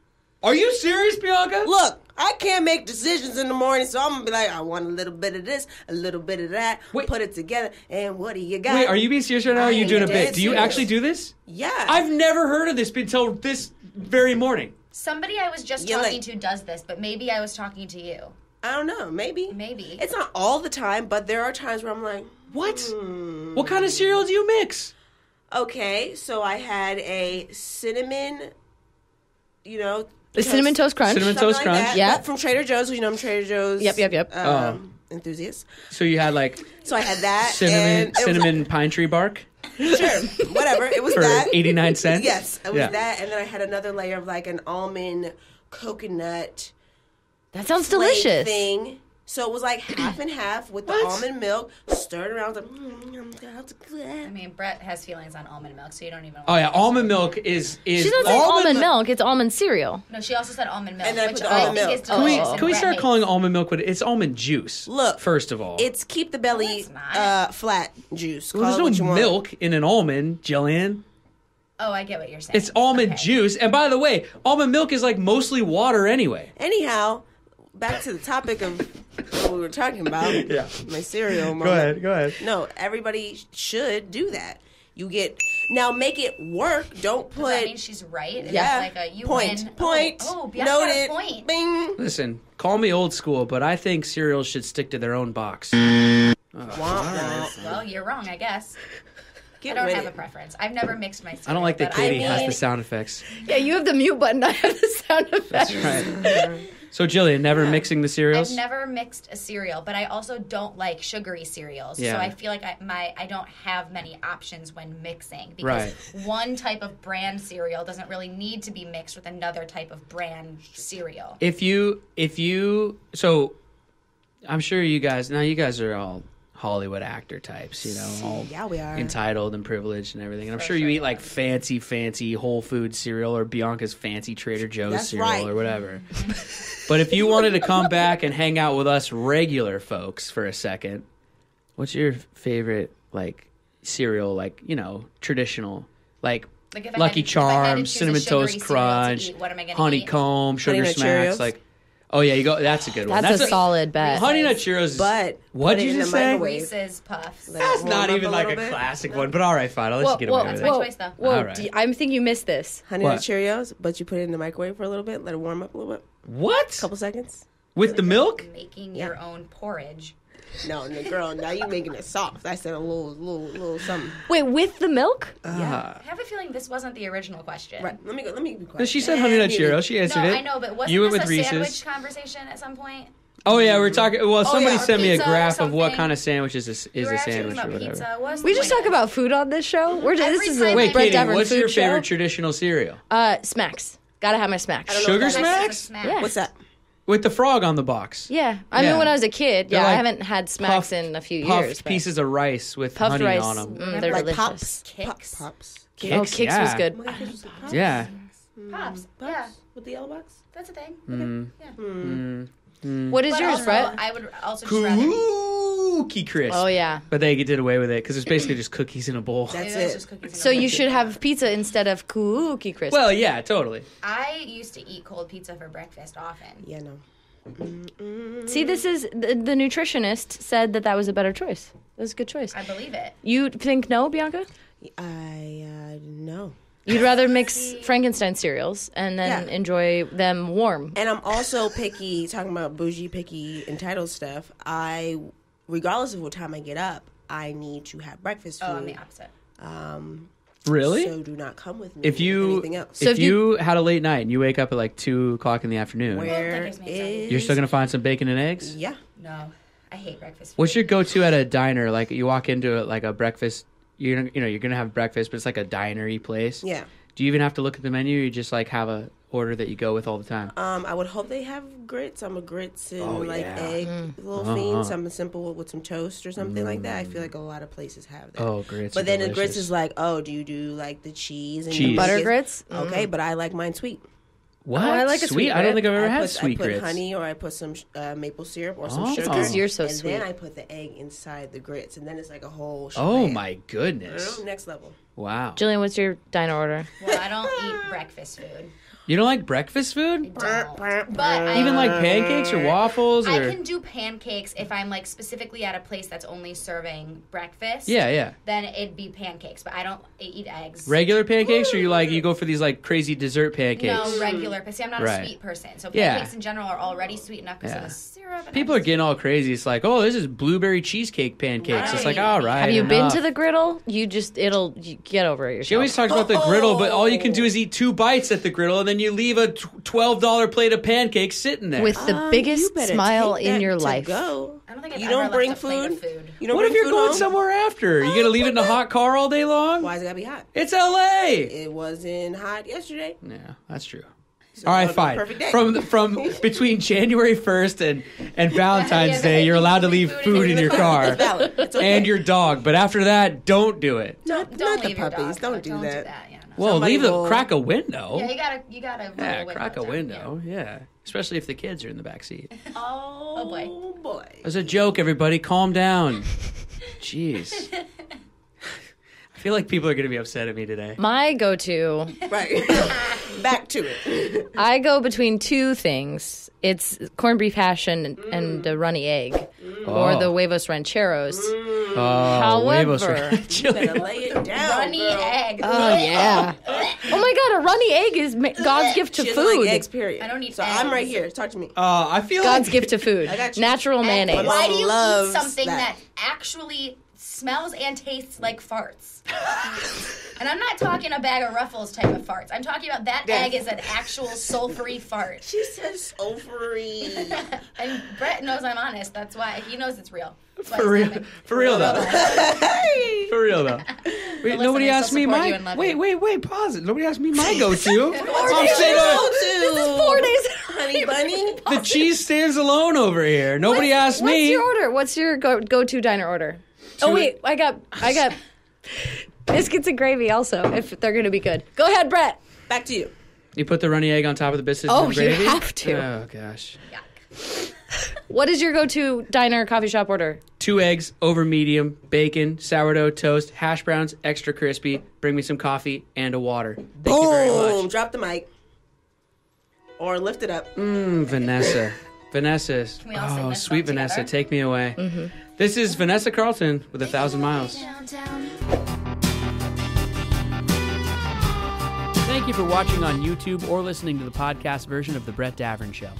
[SPEAKER 2] Are you serious, Bianca?
[SPEAKER 6] Look, I can't make decisions in the morning, so I'm gonna be like, I want a little bit of this, a little bit of that.
[SPEAKER 2] Wait.
[SPEAKER 6] Put it together, and what do you got?
[SPEAKER 2] Wait, are you being serious right now? Or are
[SPEAKER 6] I
[SPEAKER 2] you
[SPEAKER 6] am
[SPEAKER 2] doing a
[SPEAKER 6] dead
[SPEAKER 2] bit? Do you
[SPEAKER 6] serious.
[SPEAKER 2] actually do this?
[SPEAKER 6] Yeah.
[SPEAKER 2] I've never heard of this until this very morning.
[SPEAKER 4] Somebody I was just
[SPEAKER 6] Yeah,
[SPEAKER 4] talking
[SPEAKER 6] like-
[SPEAKER 4] to does this, but maybe I was talking to you.
[SPEAKER 6] I don't know. Maybe.
[SPEAKER 4] Maybe.
[SPEAKER 6] It's not all the time, but there are times where I'm like,
[SPEAKER 2] What? What kind of cereal do you mix?
[SPEAKER 6] okay, so I had a cinnamon,
[SPEAKER 3] The Cinnamon Toast Crunch.
[SPEAKER 2] Cinnamon
[SPEAKER 6] something
[SPEAKER 2] Toast
[SPEAKER 6] like
[SPEAKER 2] Crunch?
[SPEAKER 6] that,
[SPEAKER 3] Yeah.
[SPEAKER 6] but from Trader Joe's. I'm Trader Joe's.
[SPEAKER 3] Yep.
[SPEAKER 6] Enthusiast.
[SPEAKER 2] So you had like
[SPEAKER 6] So I had that.
[SPEAKER 2] cinnamon
[SPEAKER 6] and it was
[SPEAKER 2] cinnamon pine tree bark
[SPEAKER 6] sure, whatever. It was
[SPEAKER 2] for
[SPEAKER 6] that.
[SPEAKER 2] 89 cents?
[SPEAKER 6] Yes, it was
[SPEAKER 2] Yeah.
[SPEAKER 6] that, and then I had another layer of like an almond coconut
[SPEAKER 3] That sounds
[SPEAKER 6] flake
[SPEAKER 3] delicious.
[SPEAKER 6] thing. So it was like half and half with the
[SPEAKER 2] What?
[SPEAKER 6] almond milk, stirred around. I was
[SPEAKER 4] I
[SPEAKER 6] like,
[SPEAKER 4] mean, Brett has feelings on almond milk, so you don't even.
[SPEAKER 2] Oh yeah, almond milk is
[SPEAKER 3] She doesn't say almond milk, it's almond cereal.
[SPEAKER 4] No, she also said almond milk,
[SPEAKER 6] And then I
[SPEAKER 4] which
[SPEAKER 6] put the
[SPEAKER 4] I
[SPEAKER 6] almond
[SPEAKER 4] think
[SPEAKER 6] milk.
[SPEAKER 4] is
[SPEAKER 2] Can we
[SPEAKER 4] delicious. and
[SPEAKER 2] can we
[SPEAKER 4] Brett
[SPEAKER 2] start
[SPEAKER 4] hates.
[SPEAKER 2] calling almond milk what it's almond juice?
[SPEAKER 6] Look,
[SPEAKER 2] first of all,
[SPEAKER 6] it's keep the belly
[SPEAKER 4] it's not.
[SPEAKER 6] flat juice.
[SPEAKER 2] well,
[SPEAKER 6] Call
[SPEAKER 2] there's
[SPEAKER 6] it what you
[SPEAKER 2] no
[SPEAKER 6] want.
[SPEAKER 2] milk in an almond, Jillian.
[SPEAKER 4] Oh, I get what you're saying.
[SPEAKER 2] It's almond
[SPEAKER 4] Okay.
[SPEAKER 2] juice. And by the way, almond milk is like mostly water anyway.
[SPEAKER 6] Anyhow, back to the topic of what we were talking about.
[SPEAKER 2] Yeah.
[SPEAKER 6] My cereal moment.
[SPEAKER 2] Go ahead.
[SPEAKER 6] No, everybody should do that. You get now make it work. Don't
[SPEAKER 4] Does that
[SPEAKER 6] put
[SPEAKER 4] mean she's right? Is
[SPEAKER 6] yeah.
[SPEAKER 4] that like a you
[SPEAKER 6] point.
[SPEAKER 4] win?
[SPEAKER 6] Point.
[SPEAKER 4] Oh, Bianca got a
[SPEAKER 6] noted.
[SPEAKER 4] point.
[SPEAKER 6] Bing.
[SPEAKER 2] Listen, call me old school, but I think cereals should stick to their own box.
[SPEAKER 6] Womp womp.
[SPEAKER 4] Well, you're wrong, I guess.
[SPEAKER 6] Get
[SPEAKER 7] I don't
[SPEAKER 6] with
[SPEAKER 7] have
[SPEAKER 6] it.
[SPEAKER 7] a preference. I've never mixed my cereal.
[SPEAKER 2] I don't like that
[SPEAKER 7] but
[SPEAKER 2] Katie has
[SPEAKER 6] mean-
[SPEAKER 2] the sound effects.
[SPEAKER 3] Yeah, you have the mute button. I have the sound effects.
[SPEAKER 2] That's right. So, Jillian, never mixing the cereals?
[SPEAKER 7] I've never mixed a cereal, but I also don't like sugary cereals.
[SPEAKER 2] Yeah.
[SPEAKER 7] So I feel like I don't have many options when mixing because
[SPEAKER 2] Right.
[SPEAKER 7] one type of brand cereal doesn't really need to be mixed with another type of brand cereal.
[SPEAKER 2] If you, so I'm sure you guys are all Hollywood actor types, all
[SPEAKER 6] Yeah, we are.
[SPEAKER 2] entitled and privileged and everything. And I'm sure you eat like fancy Whole Foods cereal or Bianca's fancy Trader Joe's
[SPEAKER 6] That's
[SPEAKER 2] cereal
[SPEAKER 6] right.
[SPEAKER 2] or whatever. But if you wanted to come back and hang out with us regular folks for a second, what's your favorite like cereal, like, traditional, like
[SPEAKER 7] Like if I
[SPEAKER 2] Lucky
[SPEAKER 7] had to- if I had to
[SPEAKER 2] Charms,
[SPEAKER 7] choose a
[SPEAKER 2] Cinnamon
[SPEAKER 7] sugary
[SPEAKER 2] Toast
[SPEAKER 7] cereal to
[SPEAKER 2] Crunch,
[SPEAKER 7] eat, what am I gonna
[SPEAKER 2] Honeycomb, Sugar
[SPEAKER 6] Honey Nut
[SPEAKER 2] Smacks,
[SPEAKER 6] Cheerios.
[SPEAKER 2] like. Oh yeah, you go. That's a good one.
[SPEAKER 3] That's a solid bet.
[SPEAKER 2] Honey Nut Cheerios. Is,
[SPEAKER 6] But
[SPEAKER 2] what
[SPEAKER 6] put
[SPEAKER 2] did
[SPEAKER 6] it
[SPEAKER 2] you
[SPEAKER 6] in
[SPEAKER 2] just
[SPEAKER 6] the
[SPEAKER 2] say?
[SPEAKER 6] microwave.
[SPEAKER 7] Reese's Puffs.
[SPEAKER 6] Let it
[SPEAKER 2] That's
[SPEAKER 6] warm
[SPEAKER 2] not
[SPEAKER 6] up
[SPEAKER 2] even
[SPEAKER 6] a
[SPEAKER 2] like a
[SPEAKER 6] little bit.
[SPEAKER 2] classic one, but all right, fine. I'll let you get away with
[SPEAKER 7] my
[SPEAKER 2] it.
[SPEAKER 7] choice, though.
[SPEAKER 3] Whoa,
[SPEAKER 2] All right.
[SPEAKER 3] I think you missed this.
[SPEAKER 6] Honey
[SPEAKER 2] What?
[SPEAKER 6] Nut Cheerios, but you put it in the microwave for a little bit, let it warm up a little bit,
[SPEAKER 2] What?
[SPEAKER 6] couple seconds.
[SPEAKER 2] With the milk?
[SPEAKER 7] Making your own porridge.
[SPEAKER 6] No, girl, now you making it soft. I said a little something.
[SPEAKER 3] Wait, with the milk?
[SPEAKER 7] I have a feeling this wasn't the original question.
[SPEAKER 6] Right. Let me be quiet.
[SPEAKER 2] She said Honey Nut Cheerios. She answered
[SPEAKER 7] No,
[SPEAKER 2] it.
[SPEAKER 7] I know, but wasn't
[SPEAKER 2] you went
[SPEAKER 7] this
[SPEAKER 2] with
[SPEAKER 7] a
[SPEAKER 2] Reese's.
[SPEAKER 7] sandwich conversation at some point?
[SPEAKER 2] Oh yeah, we're talking. Well, somebody
[SPEAKER 7] yeah, or
[SPEAKER 2] sent me a
[SPEAKER 7] pizza or
[SPEAKER 2] graph of what
[SPEAKER 7] something.
[SPEAKER 2] kind of sandwich is
[SPEAKER 7] We
[SPEAKER 2] a
[SPEAKER 7] were actually
[SPEAKER 2] sandwich
[SPEAKER 7] talking
[SPEAKER 2] or
[SPEAKER 7] about
[SPEAKER 2] whatever.
[SPEAKER 7] pizza. What was
[SPEAKER 3] We
[SPEAKER 7] the
[SPEAKER 3] just
[SPEAKER 7] point
[SPEAKER 3] talk
[SPEAKER 7] of it?
[SPEAKER 3] about food on this show. This
[SPEAKER 7] Every
[SPEAKER 3] is
[SPEAKER 7] time
[SPEAKER 3] a
[SPEAKER 7] I
[SPEAKER 2] Wait,
[SPEAKER 3] Brett
[SPEAKER 2] Katie,
[SPEAKER 3] Davern
[SPEAKER 2] what's
[SPEAKER 3] food
[SPEAKER 2] your
[SPEAKER 3] show.
[SPEAKER 2] favorite traditional cereal?
[SPEAKER 3] Smacks. Gotta have my Smacks.
[SPEAKER 2] Sugar
[SPEAKER 7] Next to the
[SPEAKER 2] Smacks?
[SPEAKER 7] snack.
[SPEAKER 3] Yeah.
[SPEAKER 6] What's that?
[SPEAKER 2] With the frog on the box.
[SPEAKER 3] Yeah, I
[SPEAKER 2] Yeah.
[SPEAKER 3] mean when I was a kid,
[SPEAKER 2] They're
[SPEAKER 3] I
[SPEAKER 2] like
[SPEAKER 3] haven't had Smacks
[SPEAKER 2] puffed-
[SPEAKER 3] in a few
[SPEAKER 2] puffed
[SPEAKER 3] years. but-
[SPEAKER 2] pieces of rice with
[SPEAKER 3] Puffed
[SPEAKER 2] honey
[SPEAKER 3] rice,
[SPEAKER 2] on them.
[SPEAKER 3] they're
[SPEAKER 6] Like
[SPEAKER 3] delicious.
[SPEAKER 6] pops.
[SPEAKER 7] Kicks.
[SPEAKER 6] Pops.
[SPEAKER 3] Oh,
[SPEAKER 2] Kicks,
[SPEAKER 3] Kicks was
[SPEAKER 2] yeah.
[SPEAKER 3] good.
[SPEAKER 2] Yeah.
[SPEAKER 7] Pops.
[SPEAKER 6] Pops.
[SPEAKER 7] Yeah,
[SPEAKER 6] With the yellow box.
[SPEAKER 7] that's a thing.
[SPEAKER 3] What is
[SPEAKER 7] But
[SPEAKER 3] yours,
[SPEAKER 7] also,
[SPEAKER 3] Brett?
[SPEAKER 7] I would also just rather.
[SPEAKER 2] Cookie crisp.
[SPEAKER 3] Oh yeah.
[SPEAKER 2] But they did away with it because it's basically just cookies in a bowl.
[SPEAKER 6] That's
[SPEAKER 7] Maybe
[SPEAKER 6] it.
[SPEAKER 7] just cookies and
[SPEAKER 3] So you
[SPEAKER 7] milk.
[SPEAKER 3] should have pizza instead of Cookie Crisp.
[SPEAKER 2] Well, yeah, totally.
[SPEAKER 7] I used to eat cold pizza for breakfast often.
[SPEAKER 6] Yeah, no.
[SPEAKER 3] See, this is the nutritionist said that was a better choice. That was a good choice.
[SPEAKER 7] I believe it.
[SPEAKER 3] You think no, Bianca?
[SPEAKER 6] No.
[SPEAKER 3] You'd rather mix Frankenstein cereals and then
[SPEAKER 6] Yeah.
[SPEAKER 3] enjoy them warm.
[SPEAKER 6] And I'm also picky, talking about bougie, picky, entitled stuff. Regardless of what time I get up, I need to have breakfast food.
[SPEAKER 7] Oh, I'm the opposite.
[SPEAKER 2] Really?
[SPEAKER 6] So do not come with me
[SPEAKER 2] If you
[SPEAKER 6] with anything else.
[SPEAKER 3] So
[SPEAKER 2] if you had a late night and you wake up at like 2:00 in the afternoon,
[SPEAKER 6] Where
[SPEAKER 7] That gives me anxiety.
[SPEAKER 6] is...
[SPEAKER 2] you're still gonna find some bacon and eggs.
[SPEAKER 6] Yeah.
[SPEAKER 7] No, I hate breakfast.
[SPEAKER 2] What's your go-to at a diner? Like you walk into like a breakfast, you're gonna have breakfast, but it's like a diner-y place.
[SPEAKER 6] Yeah.
[SPEAKER 2] Do you even have to look at the menu? Or you just like have a order that you go with all the time?
[SPEAKER 6] I would hope they have grits. I'm a grits and
[SPEAKER 2] yeah.
[SPEAKER 6] egg little fiend. Something simple with some toast or something like that. I feel like a lot of places have that.
[SPEAKER 2] Oh, grits!
[SPEAKER 6] But
[SPEAKER 2] are
[SPEAKER 6] then the grits
[SPEAKER 2] delicious.
[SPEAKER 6] is like, oh, do you do like the cheese and
[SPEAKER 2] Cheese.
[SPEAKER 3] Butter
[SPEAKER 6] biscuits?
[SPEAKER 3] grits?
[SPEAKER 6] Okay, but I like mine sweet.
[SPEAKER 2] What?
[SPEAKER 3] I like a sweet
[SPEAKER 2] I don't
[SPEAKER 3] grit.
[SPEAKER 2] think I've ever
[SPEAKER 6] I
[SPEAKER 2] had
[SPEAKER 6] put,
[SPEAKER 2] sweet
[SPEAKER 6] I put
[SPEAKER 2] grits.
[SPEAKER 6] honey or I put some maple syrup or some
[SPEAKER 2] Oh.
[SPEAKER 6] sugar.
[SPEAKER 2] Because
[SPEAKER 3] you're so
[SPEAKER 6] and
[SPEAKER 3] sweet.
[SPEAKER 6] then I put the egg inside the grits, and then it's like a whole.
[SPEAKER 2] Oh
[SPEAKER 6] shebang.
[SPEAKER 2] my goodness!
[SPEAKER 6] Next level.
[SPEAKER 2] Wow.
[SPEAKER 3] Jillian, what's your diner order?
[SPEAKER 7] Well, I don't eat breakfast food.
[SPEAKER 2] You don't like breakfast food?
[SPEAKER 7] Don't. But I,
[SPEAKER 2] Even like pancakes or waffles
[SPEAKER 7] I
[SPEAKER 2] or
[SPEAKER 7] can do pancakes if I'm like specifically at a place that's only serving breakfast.
[SPEAKER 2] yeah.
[SPEAKER 7] Then it'd be pancakes, but I don't eat eggs.
[SPEAKER 2] Regular pancakes, or you go for these like crazy dessert pancakes?
[SPEAKER 7] No, regular. Because see, I'm not
[SPEAKER 2] Right.
[SPEAKER 7] a sweet person. So
[SPEAKER 2] Yeah.
[SPEAKER 7] pancakes in general are already sweet enough because
[SPEAKER 2] Yeah.
[SPEAKER 7] of the syrup. And
[SPEAKER 2] People are getting all crazy. It's like, oh, this is blueberry cheesecake pancakes. It's like,
[SPEAKER 7] Right.
[SPEAKER 2] all right.
[SPEAKER 3] Have you been
[SPEAKER 2] enough.
[SPEAKER 3] to the griddle? You get over it yourself.
[SPEAKER 2] She always talks about the griddle, but all you can do is eat 2 bites at the griddle, and then you leave a $12 plate of pancakes sitting there.
[SPEAKER 3] with the
[SPEAKER 6] You
[SPEAKER 3] biggest
[SPEAKER 6] better
[SPEAKER 3] smile
[SPEAKER 6] take
[SPEAKER 3] in
[SPEAKER 6] that
[SPEAKER 3] your
[SPEAKER 6] to
[SPEAKER 3] life.
[SPEAKER 6] Go.
[SPEAKER 7] I don't think I've
[SPEAKER 6] You
[SPEAKER 7] ever
[SPEAKER 6] don't
[SPEAKER 7] left
[SPEAKER 6] bring
[SPEAKER 7] a plate of
[SPEAKER 6] food.
[SPEAKER 7] food.
[SPEAKER 6] You don't
[SPEAKER 2] what if
[SPEAKER 6] bring
[SPEAKER 2] you're
[SPEAKER 6] food
[SPEAKER 2] going
[SPEAKER 6] home?
[SPEAKER 2] somewhere after? You gonna leave it in a hot car all day long?
[SPEAKER 6] Why is it gotta be hot?
[SPEAKER 2] It's LA.
[SPEAKER 6] It wasn't hot yesterday.
[SPEAKER 2] Yeah, that's true.
[SPEAKER 6] So
[SPEAKER 2] All right,
[SPEAKER 6] it was a
[SPEAKER 2] fine.
[SPEAKER 6] perfect day.
[SPEAKER 2] From between January 1st and Valentine's
[SPEAKER 7] Yeah,
[SPEAKER 2] Day,
[SPEAKER 7] you
[SPEAKER 2] you're allowed to
[SPEAKER 7] can
[SPEAKER 2] leave
[SPEAKER 7] leave
[SPEAKER 2] food in your car
[SPEAKER 6] It's valid. It's okay.
[SPEAKER 2] and your dog. But after that, don't do it.
[SPEAKER 6] Not
[SPEAKER 7] Don't
[SPEAKER 6] the
[SPEAKER 7] leave your
[SPEAKER 6] puppies.
[SPEAKER 7] dog.
[SPEAKER 6] Don't do that.
[SPEAKER 7] Yeah, no.
[SPEAKER 2] Well,
[SPEAKER 6] Somebody
[SPEAKER 2] leave the
[SPEAKER 6] will-
[SPEAKER 2] crack a window.
[SPEAKER 7] Yeah, you gotta roll
[SPEAKER 2] Yeah,
[SPEAKER 7] a window
[SPEAKER 2] crack a
[SPEAKER 7] down,
[SPEAKER 2] window. Yeah, especially if the kids are in the back seat.
[SPEAKER 7] Oh boy.
[SPEAKER 6] Oh boy.
[SPEAKER 2] It was a joke, everybody. Calm down. Jeez. I feel like people are going to be upset at me today.
[SPEAKER 3] My go-to,
[SPEAKER 6] Right. Back to it.
[SPEAKER 3] I go between two things. It's corned beef hash and a runny egg, or the huevos rancheros.
[SPEAKER 2] Oh,
[SPEAKER 3] However-
[SPEAKER 2] huevos are-
[SPEAKER 6] Better lay it down.
[SPEAKER 7] Runny
[SPEAKER 6] girl.
[SPEAKER 7] egg.
[SPEAKER 3] Oh yeah! Oh my God, a runny egg is God's gift to
[SPEAKER 6] She doesn't
[SPEAKER 3] food.
[SPEAKER 6] like eggs, period.
[SPEAKER 7] I don't eat
[SPEAKER 6] So I'm right
[SPEAKER 7] eggs.
[SPEAKER 6] here. Talk to me.
[SPEAKER 2] I feel
[SPEAKER 3] God's
[SPEAKER 2] like
[SPEAKER 3] gift to food.
[SPEAKER 6] I got you.
[SPEAKER 3] Natural mayonnaise.
[SPEAKER 6] Mama
[SPEAKER 7] Why do you eat
[SPEAKER 6] loves
[SPEAKER 7] something
[SPEAKER 6] that.
[SPEAKER 7] that actually smells and tastes like farts. And I'm not talking a bag of Ruffles type of farts. I'm talking about that egg is an actual sulfury fart.
[SPEAKER 6] She says sulfury.
[SPEAKER 7] And Brett knows I'm honest. That's why he knows it's real.
[SPEAKER 2] For real though. For real though. Wait, nobody asked me my. Wait. Pause it. Nobody asked me my go-to.
[SPEAKER 3] This is 4 days.
[SPEAKER 6] Honey bunny.
[SPEAKER 2] The cheese stands alone over here. Nobody asked me.
[SPEAKER 3] What's your order? What's your go-to diner order? Oh wait, I got biscuits and gravy also. If they're gonna be good, go ahead, Brett.
[SPEAKER 6] Back to you.
[SPEAKER 2] You put the runny egg on top of the biscuits
[SPEAKER 3] Oh,
[SPEAKER 2] and gravy?
[SPEAKER 3] you have to.
[SPEAKER 2] Oh gosh.
[SPEAKER 7] Yuck.
[SPEAKER 3] What is your go-to diner coffee shop order?
[SPEAKER 2] 2 eggs over medium, bacon, sourdough toast, hash browns, extra crispy. Bring me some coffee and a water. Thank you very much.
[SPEAKER 6] Drop the mic. Or lift it up.
[SPEAKER 2] Vanessa. Vanessa.
[SPEAKER 7] we all sing this
[SPEAKER 2] Sweet
[SPEAKER 7] song
[SPEAKER 2] Vanessa,
[SPEAKER 7] together?
[SPEAKER 2] take me away. This is Vanessa Carlton with 1,000 Miles.
[SPEAKER 1] Thank you for watching on YouTube or listening to the podcast version of The Brett Davern Show.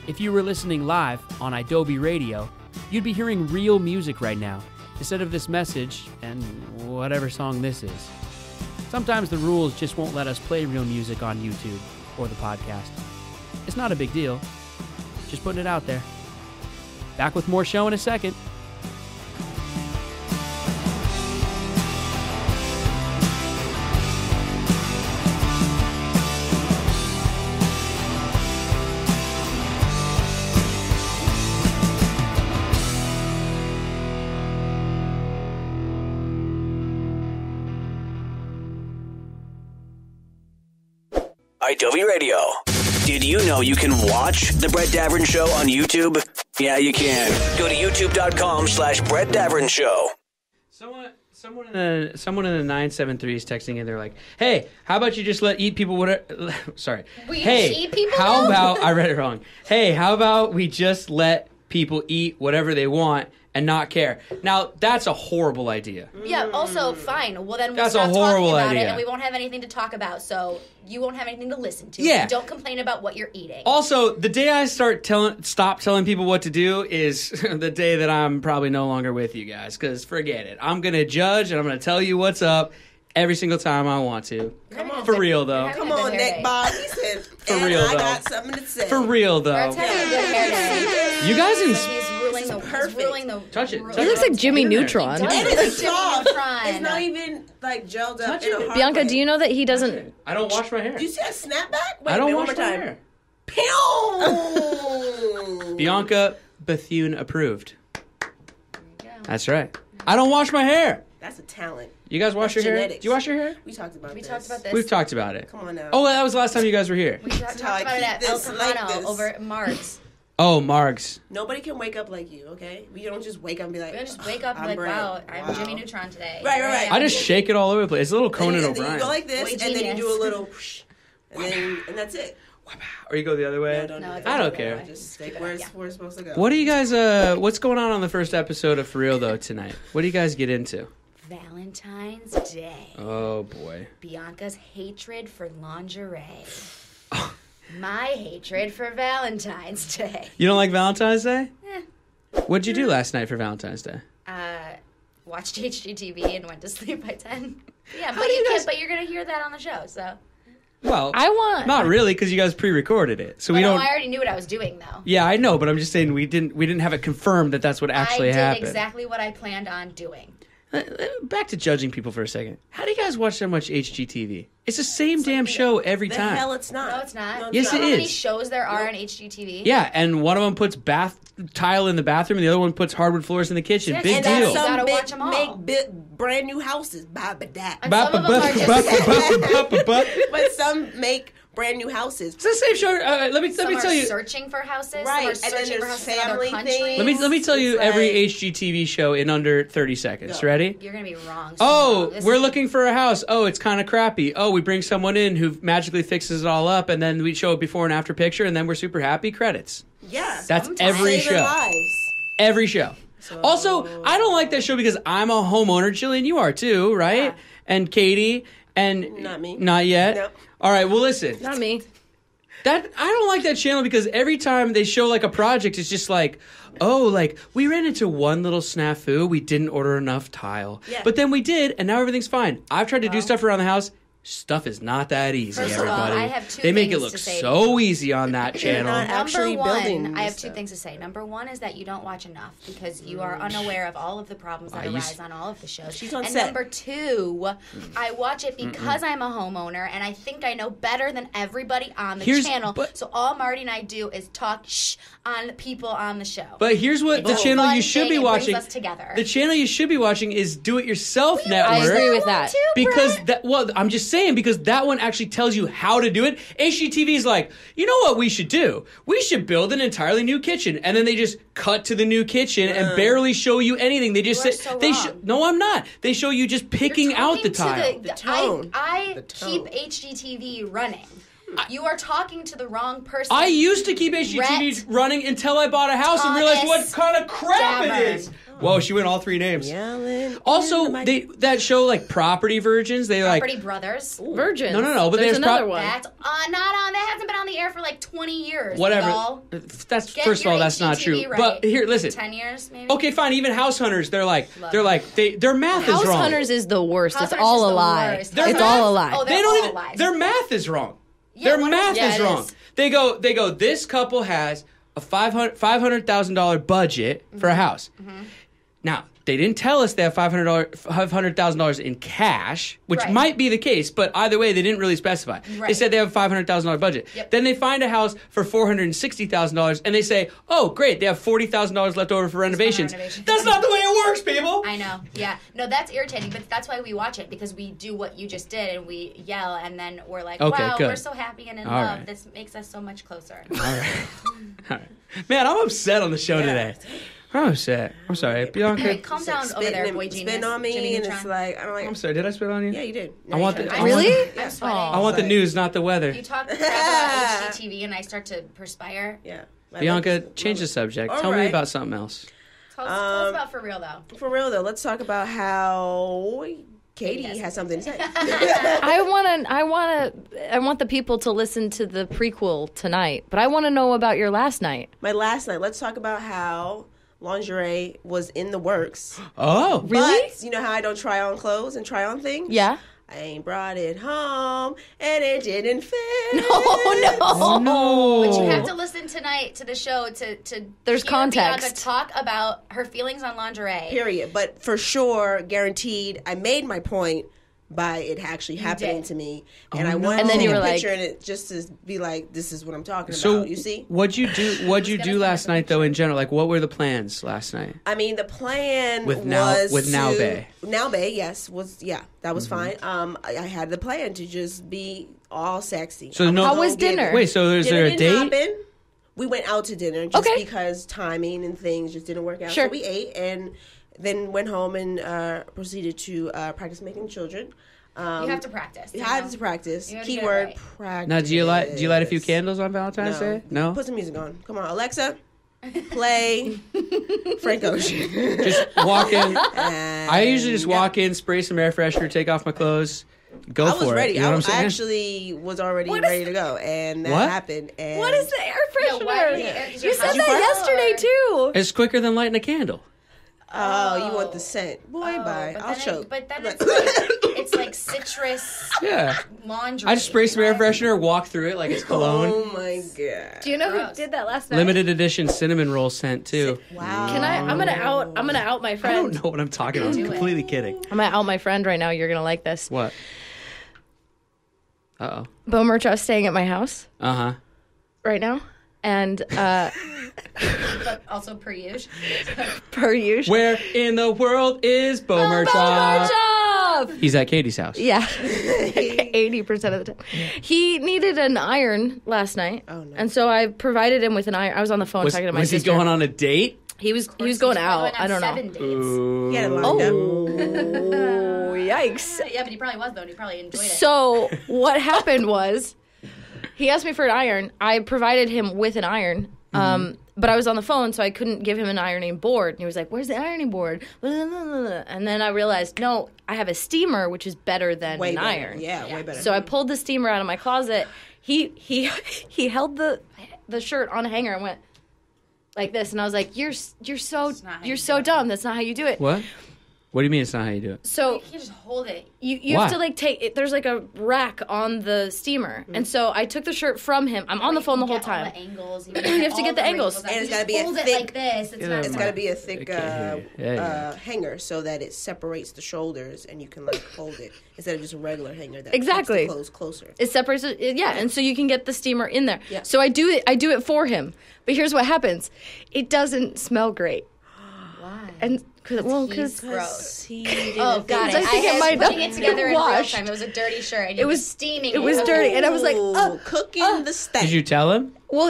[SPEAKER 1] If you were listening live on Adobe Radio, you'd be hearing real music right now, instead of this message and whatever song this is. Sometimes the rules just won't let us play real music on YouTube or the podcast. It's not a big deal. Just putting it out there. Back with more show in a second.
[SPEAKER 5] Adobe Radio. Did you know you can watch The Brett Davern Show on YouTube? Yeah, you can. Go to youtube.com/Brett Davern Show.
[SPEAKER 2] Someone in the 973 is texting in. They're like, "Hey, how about you just eat people whatever?" Sorry.
[SPEAKER 7] We
[SPEAKER 2] hey,
[SPEAKER 7] eat people
[SPEAKER 2] how
[SPEAKER 7] now?
[SPEAKER 2] about I read it wrong? Hey, how about we just let people eat whatever they want and not care? Now that's a horrible idea.
[SPEAKER 7] Yeah, also, fine. Well, then we'll
[SPEAKER 2] That's a
[SPEAKER 7] stop
[SPEAKER 2] horrible
[SPEAKER 7] talking about
[SPEAKER 2] idea.
[SPEAKER 7] it, and we won't have anything to talk about, so you won't have anything to listen to.
[SPEAKER 2] Yeah.
[SPEAKER 7] And don't complain about what you're eating.
[SPEAKER 2] Also, the day I stop telling people what to do is the day that I'm probably no longer with you guys. Because forget it, I'm gonna judge and I'm gonna tell you what's up every single time I want to.
[SPEAKER 6] Come on.
[SPEAKER 2] For real though.
[SPEAKER 6] Come on, Nick Bob. He said,
[SPEAKER 2] For real,
[SPEAKER 6] I
[SPEAKER 2] though.
[SPEAKER 6] got something to say.
[SPEAKER 2] For real though.
[SPEAKER 7] Brett's having a good hair day.
[SPEAKER 2] You guys
[SPEAKER 7] He's ruling the
[SPEAKER 6] perfect.
[SPEAKER 2] Touch it.
[SPEAKER 3] He looks like Jimmy
[SPEAKER 2] Get in there.
[SPEAKER 3] Neutron.
[SPEAKER 7] He does.
[SPEAKER 6] And
[SPEAKER 7] It's
[SPEAKER 6] it's
[SPEAKER 7] Jimmy
[SPEAKER 6] soft.
[SPEAKER 7] Neutron.
[SPEAKER 6] It's not even like gelled up
[SPEAKER 2] Touch
[SPEAKER 6] in a
[SPEAKER 2] it.
[SPEAKER 6] hard
[SPEAKER 3] Bianca,
[SPEAKER 6] way.
[SPEAKER 3] do you know that he doesn't?
[SPEAKER 2] I don't wash my hair.
[SPEAKER 6] Do you see a snapback? Wait,
[SPEAKER 2] I don't
[SPEAKER 6] one
[SPEAKER 2] wash
[SPEAKER 6] more
[SPEAKER 2] my
[SPEAKER 6] time.
[SPEAKER 2] hair.
[SPEAKER 6] Pew!
[SPEAKER 2] Bianca Bethune approved. That's right. I don't wash my hair.
[SPEAKER 6] That's a talent.
[SPEAKER 2] You guys wash
[SPEAKER 6] That's
[SPEAKER 2] your hair?
[SPEAKER 6] genetics.
[SPEAKER 2] Do you wash your hair?
[SPEAKER 6] We talked about
[SPEAKER 7] We
[SPEAKER 6] this.
[SPEAKER 7] talked about this.
[SPEAKER 2] We've talked about it.
[SPEAKER 6] Come on now.
[SPEAKER 2] Oh, that was the last time you guys were here.
[SPEAKER 7] We talked
[SPEAKER 6] how I
[SPEAKER 7] about it
[SPEAKER 6] keep
[SPEAKER 7] at El
[SPEAKER 6] this like
[SPEAKER 7] Tejano
[SPEAKER 6] this.
[SPEAKER 7] over at Mark's.
[SPEAKER 2] Oh, Margs.
[SPEAKER 6] Nobody can wake up like you, okay? We don't just wake up and be like,
[SPEAKER 7] We don't just wake up and
[SPEAKER 6] I'm
[SPEAKER 7] be like,
[SPEAKER 6] Brett.
[SPEAKER 7] wow, I'm Jimmy Neutron today.
[SPEAKER 6] Right.
[SPEAKER 2] I just shake it all over the place. It's a little Conan
[SPEAKER 6] and then
[SPEAKER 2] O'Brien.
[SPEAKER 6] you go like this,
[SPEAKER 7] Boy,
[SPEAKER 6] and then you
[SPEAKER 7] genius.
[SPEAKER 6] do a little whoosh, and that's it.
[SPEAKER 2] Or you go the other way.
[SPEAKER 6] No, don't do that.
[SPEAKER 2] I don't care.
[SPEAKER 6] Just stay where we're supposed to go.
[SPEAKER 2] What do you guys, what's going on the first episode of For Real Tho tonight? What do you guys get into?
[SPEAKER 7] Valentine's Day.
[SPEAKER 2] Oh, boy.
[SPEAKER 7] Bianca's hatred for lingerie. My hatred for Valentine's Day.
[SPEAKER 2] You don't like Valentine's Day? What'd you do last night for Valentine's Day?
[SPEAKER 7] Watched HGTV and went to sleep by 10. Yeah,
[SPEAKER 2] How
[SPEAKER 7] but
[SPEAKER 2] do you
[SPEAKER 7] you
[SPEAKER 2] guys-
[SPEAKER 7] can't. But you're gonna hear that on the show, so.
[SPEAKER 2] Well,
[SPEAKER 3] I want.
[SPEAKER 2] not really, because you guys pre-recorded it, so
[SPEAKER 7] But
[SPEAKER 2] we
[SPEAKER 7] no,
[SPEAKER 2] don't.
[SPEAKER 7] I already knew what I was doing though.
[SPEAKER 2] Yeah, I know, but I'm just saying we didn't have it confirmed that that's what actually
[SPEAKER 7] I did
[SPEAKER 2] happened.
[SPEAKER 7] exactly what I planned on doing.
[SPEAKER 2] Back to judging people for a second. How do you guys watch so much HGTV? It's the same damn show every
[SPEAKER 6] The
[SPEAKER 2] time.
[SPEAKER 6] hell it's not.
[SPEAKER 7] No, it's not.
[SPEAKER 6] No,
[SPEAKER 2] Yes,
[SPEAKER 7] You know
[SPEAKER 2] it
[SPEAKER 7] how many
[SPEAKER 2] is.
[SPEAKER 7] shows there are on HGTV?
[SPEAKER 2] Yeah, and one of them puts bath tile in the bathroom, and the other one puts hardwood floors in the kitchen.
[SPEAKER 7] Yes,
[SPEAKER 2] Big
[SPEAKER 7] and
[SPEAKER 2] deal.
[SPEAKER 7] You gotta watch 'em all.
[SPEAKER 6] make brand new houses. Ba-ba-da.
[SPEAKER 7] And some of them are just.
[SPEAKER 6] But some make brand new houses.
[SPEAKER 2] It's the same show. Let me
[SPEAKER 7] Some
[SPEAKER 2] tell
[SPEAKER 7] are
[SPEAKER 2] you.
[SPEAKER 7] searching for houses.
[SPEAKER 6] Right,
[SPEAKER 7] Some are
[SPEAKER 6] and then
[SPEAKER 7] searching for
[SPEAKER 6] there's
[SPEAKER 7] houses in other
[SPEAKER 6] family
[SPEAKER 7] countries.
[SPEAKER 6] things.
[SPEAKER 2] Let me tell you
[SPEAKER 6] It's
[SPEAKER 2] every
[SPEAKER 6] like-
[SPEAKER 2] HGTV show in under 30 seconds.
[SPEAKER 6] Go.
[SPEAKER 2] Ready?
[SPEAKER 7] You're gonna be wrong.
[SPEAKER 2] Oh,
[SPEAKER 7] This
[SPEAKER 2] we're
[SPEAKER 7] is-
[SPEAKER 2] looking for a house. Oh, it's kind of crappy. Oh, we bring someone in who magically fixes it all up, and then we show a before and after picture, and then we're super happy. Credits.
[SPEAKER 6] Yeah.
[SPEAKER 2] That's
[SPEAKER 7] Sometimes.
[SPEAKER 2] every
[SPEAKER 6] Saving
[SPEAKER 2] show.
[SPEAKER 6] lives.
[SPEAKER 2] Every show. Also, I don't like that show because I'm a homeowner. Jillian, you are too, right?
[SPEAKER 7] Yeah.
[SPEAKER 2] And Katie, and
[SPEAKER 6] Not me.
[SPEAKER 2] Not yet.
[SPEAKER 6] No.
[SPEAKER 2] All right. Well, listen.
[SPEAKER 3] Not me.
[SPEAKER 2] That I don't like that channel because every time they show like a project, it's just like, oh, like we ran into one little snafu. We didn't order enough tile, but then we did, and now everything's fine. I've tried to do stuff around the house. Stuff is not that easy,
[SPEAKER 7] First of all,
[SPEAKER 2] everybody.
[SPEAKER 7] I have two
[SPEAKER 2] they make it
[SPEAKER 7] things
[SPEAKER 2] look
[SPEAKER 7] to say.
[SPEAKER 2] so easy on that channel.
[SPEAKER 6] actually building
[SPEAKER 7] Number one, I have
[SPEAKER 6] this
[SPEAKER 7] two
[SPEAKER 6] stuff.
[SPEAKER 7] things to say. Number one is that you don't watch enough because you are unaware of all of the problems that arise on all of the shows.
[SPEAKER 6] She's on
[SPEAKER 7] and
[SPEAKER 6] set.
[SPEAKER 7] number two, I watch it because I'm a homeowner and I think I know better than everybody on the channel. So all Marty and I do is talk on people on the show.
[SPEAKER 2] But here's what
[SPEAKER 7] It's
[SPEAKER 2] the
[SPEAKER 7] a
[SPEAKER 2] channel
[SPEAKER 7] fun
[SPEAKER 2] you should
[SPEAKER 7] thing.
[SPEAKER 2] be
[SPEAKER 7] It
[SPEAKER 2] watching.
[SPEAKER 7] brings us together.
[SPEAKER 2] The channel you should be watching is Do It Yourself
[SPEAKER 3] I
[SPEAKER 2] Network.
[SPEAKER 3] agree with that.
[SPEAKER 2] Because I'm just saying, because that one actually tells you how to do it. HGTV is like, you know what we should do? We should build an entirely new kitchen, and then they just cut to the new kitchen and barely show you anything. They just
[SPEAKER 7] You are
[SPEAKER 2] say,
[SPEAKER 7] so
[SPEAKER 2] they
[SPEAKER 7] wrong.
[SPEAKER 2] no, I'm not. They show you just picking
[SPEAKER 7] You're
[SPEAKER 2] out the
[SPEAKER 7] talking to
[SPEAKER 2] tile.
[SPEAKER 6] The tone.
[SPEAKER 7] I
[SPEAKER 6] The
[SPEAKER 7] keep
[SPEAKER 6] tone.
[SPEAKER 7] HGTV running. You are talking to the wrong person.
[SPEAKER 2] I used to keep HGTV running until I bought a house and realized what
[SPEAKER 7] Thomas
[SPEAKER 2] kind of crap
[SPEAKER 7] Davern.
[SPEAKER 2] it is. Whoa, she went all three names.
[SPEAKER 6] Yelling.
[SPEAKER 2] Also, that show like Property Virgins. They like
[SPEAKER 7] Property Brothers.
[SPEAKER 3] Virgins.
[SPEAKER 2] No, but
[SPEAKER 3] there's
[SPEAKER 2] there's
[SPEAKER 3] another one.
[SPEAKER 7] That's not on. That hasn't been on the air for like 20 years.
[SPEAKER 2] whatever.
[SPEAKER 7] Y'all.
[SPEAKER 2] That's
[SPEAKER 7] Get
[SPEAKER 2] first of
[SPEAKER 7] your
[SPEAKER 2] all, that's not
[SPEAKER 7] HGTV
[SPEAKER 2] true.
[SPEAKER 7] right.
[SPEAKER 2] But here, listen.
[SPEAKER 7] 10 years, maybe.
[SPEAKER 2] Okay, fine. Even House Hunters, their math
[SPEAKER 3] House
[SPEAKER 2] is wrong.
[SPEAKER 3] Hunters is the worst.
[SPEAKER 7] House
[SPEAKER 3] It's
[SPEAKER 7] Hunters
[SPEAKER 3] all
[SPEAKER 7] is
[SPEAKER 3] a
[SPEAKER 7] the
[SPEAKER 3] lie.
[SPEAKER 7] worst.
[SPEAKER 2] Their
[SPEAKER 3] It's
[SPEAKER 2] math-
[SPEAKER 3] all a lie.
[SPEAKER 7] Oh,
[SPEAKER 2] They
[SPEAKER 7] they're
[SPEAKER 2] don't
[SPEAKER 7] all
[SPEAKER 2] even.
[SPEAKER 7] lies.
[SPEAKER 2] Their math is wrong.
[SPEAKER 7] Yeah,
[SPEAKER 2] their
[SPEAKER 7] what
[SPEAKER 2] math
[SPEAKER 7] is- yeah,
[SPEAKER 2] is
[SPEAKER 7] it
[SPEAKER 2] wrong.
[SPEAKER 7] is.
[SPEAKER 2] They go. This couple has a $500,000 budget for a house. Now they didn't tell us they have $500,000 in cash, which
[SPEAKER 7] Right.
[SPEAKER 2] might be the case, but either way, they didn't really specify. They
[SPEAKER 7] Right.
[SPEAKER 2] said they have a $500,000 budget.
[SPEAKER 7] Yep.
[SPEAKER 2] Then they find a house for $460,000, and they say, "Oh, great, they have $40,000 left over for renovations."
[SPEAKER 7] renovations.
[SPEAKER 2] That's not the way it works, people.
[SPEAKER 7] I know. Yeah. No, that's irritating, but that's why we watch it, because we do what you just did and we yell and then we're like,
[SPEAKER 2] Okay,
[SPEAKER 7] wow,
[SPEAKER 2] good.
[SPEAKER 7] we're so happy and in
[SPEAKER 2] All
[SPEAKER 7] love.
[SPEAKER 2] right.
[SPEAKER 7] This makes us so much closer.
[SPEAKER 2] All right. Man, I'm upset on the show today. I'm upset. I'm sorry, Bianca.
[SPEAKER 7] Hey, calm down over there, boy genius.
[SPEAKER 6] Spin on me,
[SPEAKER 7] Jimmy
[SPEAKER 6] and
[SPEAKER 7] Neutron.
[SPEAKER 6] it's like, I don't like.
[SPEAKER 2] I'm sorry. Did I spit on you?
[SPEAKER 6] Yeah, you did.
[SPEAKER 2] I want
[SPEAKER 6] the.
[SPEAKER 2] the-
[SPEAKER 3] Really?
[SPEAKER 7] I'm sweating.
[SPEAKER 2] I want the news, not the weather.
[SPEAKER 7] You talk crap about HGTV and I start to perspire.
[SPEAKER 6] Yeah.
[SPEAKER 2] Bianca, change the subject.
[SPEAKER 6] All
[SPEAKER 2] Tell me
[SPEAKER 6] right.
[SPEAKER 2] about something else.
[SPEAKER 7] Tell us about For Real Though.
[SPEAKER 6] For real though, let's talk about how Katie has something to say.
[SPEAKER 3] I want the people to listen to the prequel tonight, but I want to know about your last night.
[SPEAKER 6] My last night. Let's talk about how lingerie was in the works.
[SPEAKER 2] Oh,
[SPEAKER 3] Really?
[SPEAKER 6] But you know how I don't try on clothes and try on things?
[SPEAKER 3] Yeah.
[SPEAKER 6] I ain't brought it home and it didn't fit.
[SPEAKER 3] Oh no.
[SPEAKER 7] But you have to listen tonight to the show to
[SPEAKER 3] There's
[SPEAKER 7] hear
[SPEAKER 3] context.
[SPEAKER 7] Bianca talk about her feelings on lingerie.
[SPEAKER 6] Period. But for sure, guaranteed, I made my point by it actually happening
[SPEAKER 7] did.
[SPEAKER 6] to me. And I
[SPEAKER 2] no.
[SPEAKER 6] wanted
[SPEAKER 3] And
[SPEAKER 6] to
[SPEAKER 3] then
[SPEAKER 6] take
[SPEAKER 3] you
[SPEAKER 6] a
[SPEAKER 3] were like-
[SPEAKER 6] picture and it just to be like, this is what I'm talking
[SPEAKER 2] so
[SPEAKER 6] about. You see?
[SPEAKER 2] what'd you do last night though? In general, like what were the plans last night?
[SPEAKER 6] I mean, the plan
[SPEAKER 2] With
[SPEAKER 6] was
[SPEAKER 2] Now
[SPEAKER 6] to-
[SPEAKER 2] Bay.
[SPEAKER 6] Now Bay, yes, that was fine. I had the plan to just be all sexy.
[SPEAKER 2] So no.
[SPEAKER 3] How was dinner?
[SPEAKER 2] Wait, so is
[SPEAKER 6] Dinner
[SPEAKER 2] there a
[SPEAKER 6] didn't
[SPEAKER 2] date?
[SPEAKER 6] happen. We went out to dinner just
[SPEAKER 3] Okay.
[SPEAKER 6] because timing and things just didn't work out.
[SPEAKER 3] Sure.
[SPEAKER 6] So we ate and then went home and proceeded to practice making children.
[SPEAKER 7] You have to practice.
[SPEAKER 6] I had to practice.
[SPEAKER 7] You gotta get it
[SPEAKER 6] Keyword
[SPEAKER 7] right.
[SPEAKER 6] practice.
[SPEAKER 2] Now, do you light a few candles on Valentine's Day? No.
[SPEAKER 6] Put some music on. Come on, Alexa. Play Frank Ocean.
[SPEAKER 2] Just walk in. I usually just walk in, spray some air freshener, take off my clothes, go
[SPEAKER 6] I
[SPEAKER 2] for
[SPEAKER 6] was
[SPEAKER 2] it.
[SPEAKER 6] ready.
[SPEAKER 2] You know what I'm
[SPEAKER 6] I
[SPEAKER 2] saying?
[SPEAKER 6] actually was already ready to go, and that
[SPEAKER 2] What?
[SPEAKER 6] happened. And
[SPEAKER 3] What is the air
[SPEAKER 7] Yeah, why
[SPEAKER 3] freshener?
[SPEAKER 7] do you-
[SPEAKER 3] You said
[SPEAKER 7] Did
[SPEAKER 3] that yesterday too.
[SPEAKER 2] It's quicker than lighting a candle.
[SPEAKER 6] Oh, you want the scent? Boy, bye.
[SPEAKER 7] But
[SPEAKER 6] I'll
[SPEAKER 7] then
[SPEAKER 6] choke.
[SPEAKER 7] But then it's like citrus
[SPEAKER 2] Yeah.
[SPEAKER 7] laundry.
[SPEAKER 2] I just spray some air
[SPEAKER 7] right?
[SPEAKER 2] freshener, walk through it like it's cologne.
[SPEAKER 6] Oh my god.
[SPEAKER 3] Do you know
[SPEAKER 7] Gross.
[SPEAKER 3] who did that last night?
[SPEAKER 2] Limited edition cinnamon roll scent too.
[SPEAKER 6] Wow.
[SPEAKER 3] Can I? I'm gonna out my
[SPEAKER 2] I
[SPEAKER 3] friend.
[SPEAKER 2] don't know what I'm talking about. I'm completely kidding.
[SPEAKER 3] I'm gonna out my friend right now. You're gonna like this.
[SPEAKER 2] What? Uh oh.
[SPEAKER 3] Bo Murchow's staying at my house
[SPEAKER 2] Uh huh.
[SPEAKER 3] right now, and
[SPEAKER 7] But also per use.
[SPEAKER 3] per usual.
[SPEAKER 2] Where in the world is Bo Murtaugh? He's at Katie's house.
[SPEAKER 3] Yeah, 80% of the time. He needed an iron last night, and so I provided him with an iron. I was on the phone
[SPEAKER 2] Was,
[SPEAKER 3] talking to my
[SPEAKER 2] was he
[SPEAKER 3] sister.
[SPEAKER 2] going on a date?
[SPEAKER 3] He was going out. I don't know.
[SPEAKER 7] 7 dates.
[SPEAKER 2] Ooh.
[SPEAKER 6] Get it lined up.
[SPEAKER 3] Oh, yikes!
[SPEAKER 7] Yeah, but he probably was though. And he probably enjoyed it.
[SPEAKER 3] So what happened was, he asked me for an iron. I provided him with an iron. But I was on the phone, so I couldn't give him an ironing board. And he was like, "Where's the ironing board?" And then I realized, no, I have a steamer, which is better than
[SPEAKER 6] Way
[SPEAKER 3] an
[SPEAKER 6] better.
[SPEAKER 3] iron.
[SPEAKER 6] Yeah, way better.
[SPEAKER 3] So I pulled the steamer out of my closet. he held the shirt on a hanger and went like this, and I was like, you're so dumb. That's not how you do it.
[SPEAKER 2] What? What do you mean it's not how you do it?
[SPEAKER 3] So
[SPEAKER 7] you can't just hold it.
[SPEAKER 3] You have to like take it. There's like a rack on the steamer, and so I took the shirt from him. I'm on the phone the whole time.
[SPEAKER 7] All the angles.
[SPEAKER 3] You have to get the angles,
[SPEAKER 6] and it's got to be a
[SPEAKER 7] hold
[SPEAKER 6] thick.
[SPEAKER 7] it like this.
[SPEAKER 6] It's got to be a thick
[SPEAKER 2] Yeah.
[SPEAKER 6] hanger so that it separates the shoulders, and you can like hold it instead of just a regular hanger that
[SPEAKER 3] exactly
[SPEAKER 6] keeps the clothes closer.
[SPEAKER 3] It separates it, and so you can get the steamer in there.
[SPEAKER 6] Yeah.
[SPEAKER 3] So I do it for him. But here's what happens: it doesn't smell great.
[SPEAKER 7] Why?
[SPEAKER 3] And because
[SPEAKER 7] gross.
[SPEAKER 6] He
[SPEAKER 7] Oh, got it.
[SPEAKER 3] I think it might
[SPEAKER 7] putting
[SPEAKER 3] not
[SPEAKER 7] it together in real
[SPEAKER 3] washed.
[SPEAKER 7] time. It was a dirty shirt. And
[SPEAKER 3] It was
[SPEAKER 7] steaming.
[SPEAKER 3] It was dirty, and I was like, oh,
[SPEAKER 6] cooking the steak.
[SPEAKER 2] Did you tell him?
[SPEAKER 3] well,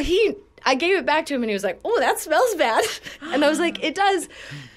[SPEAKER 3] I gave it back to him, and he was like, oh, that smells bad. And I was like, it does.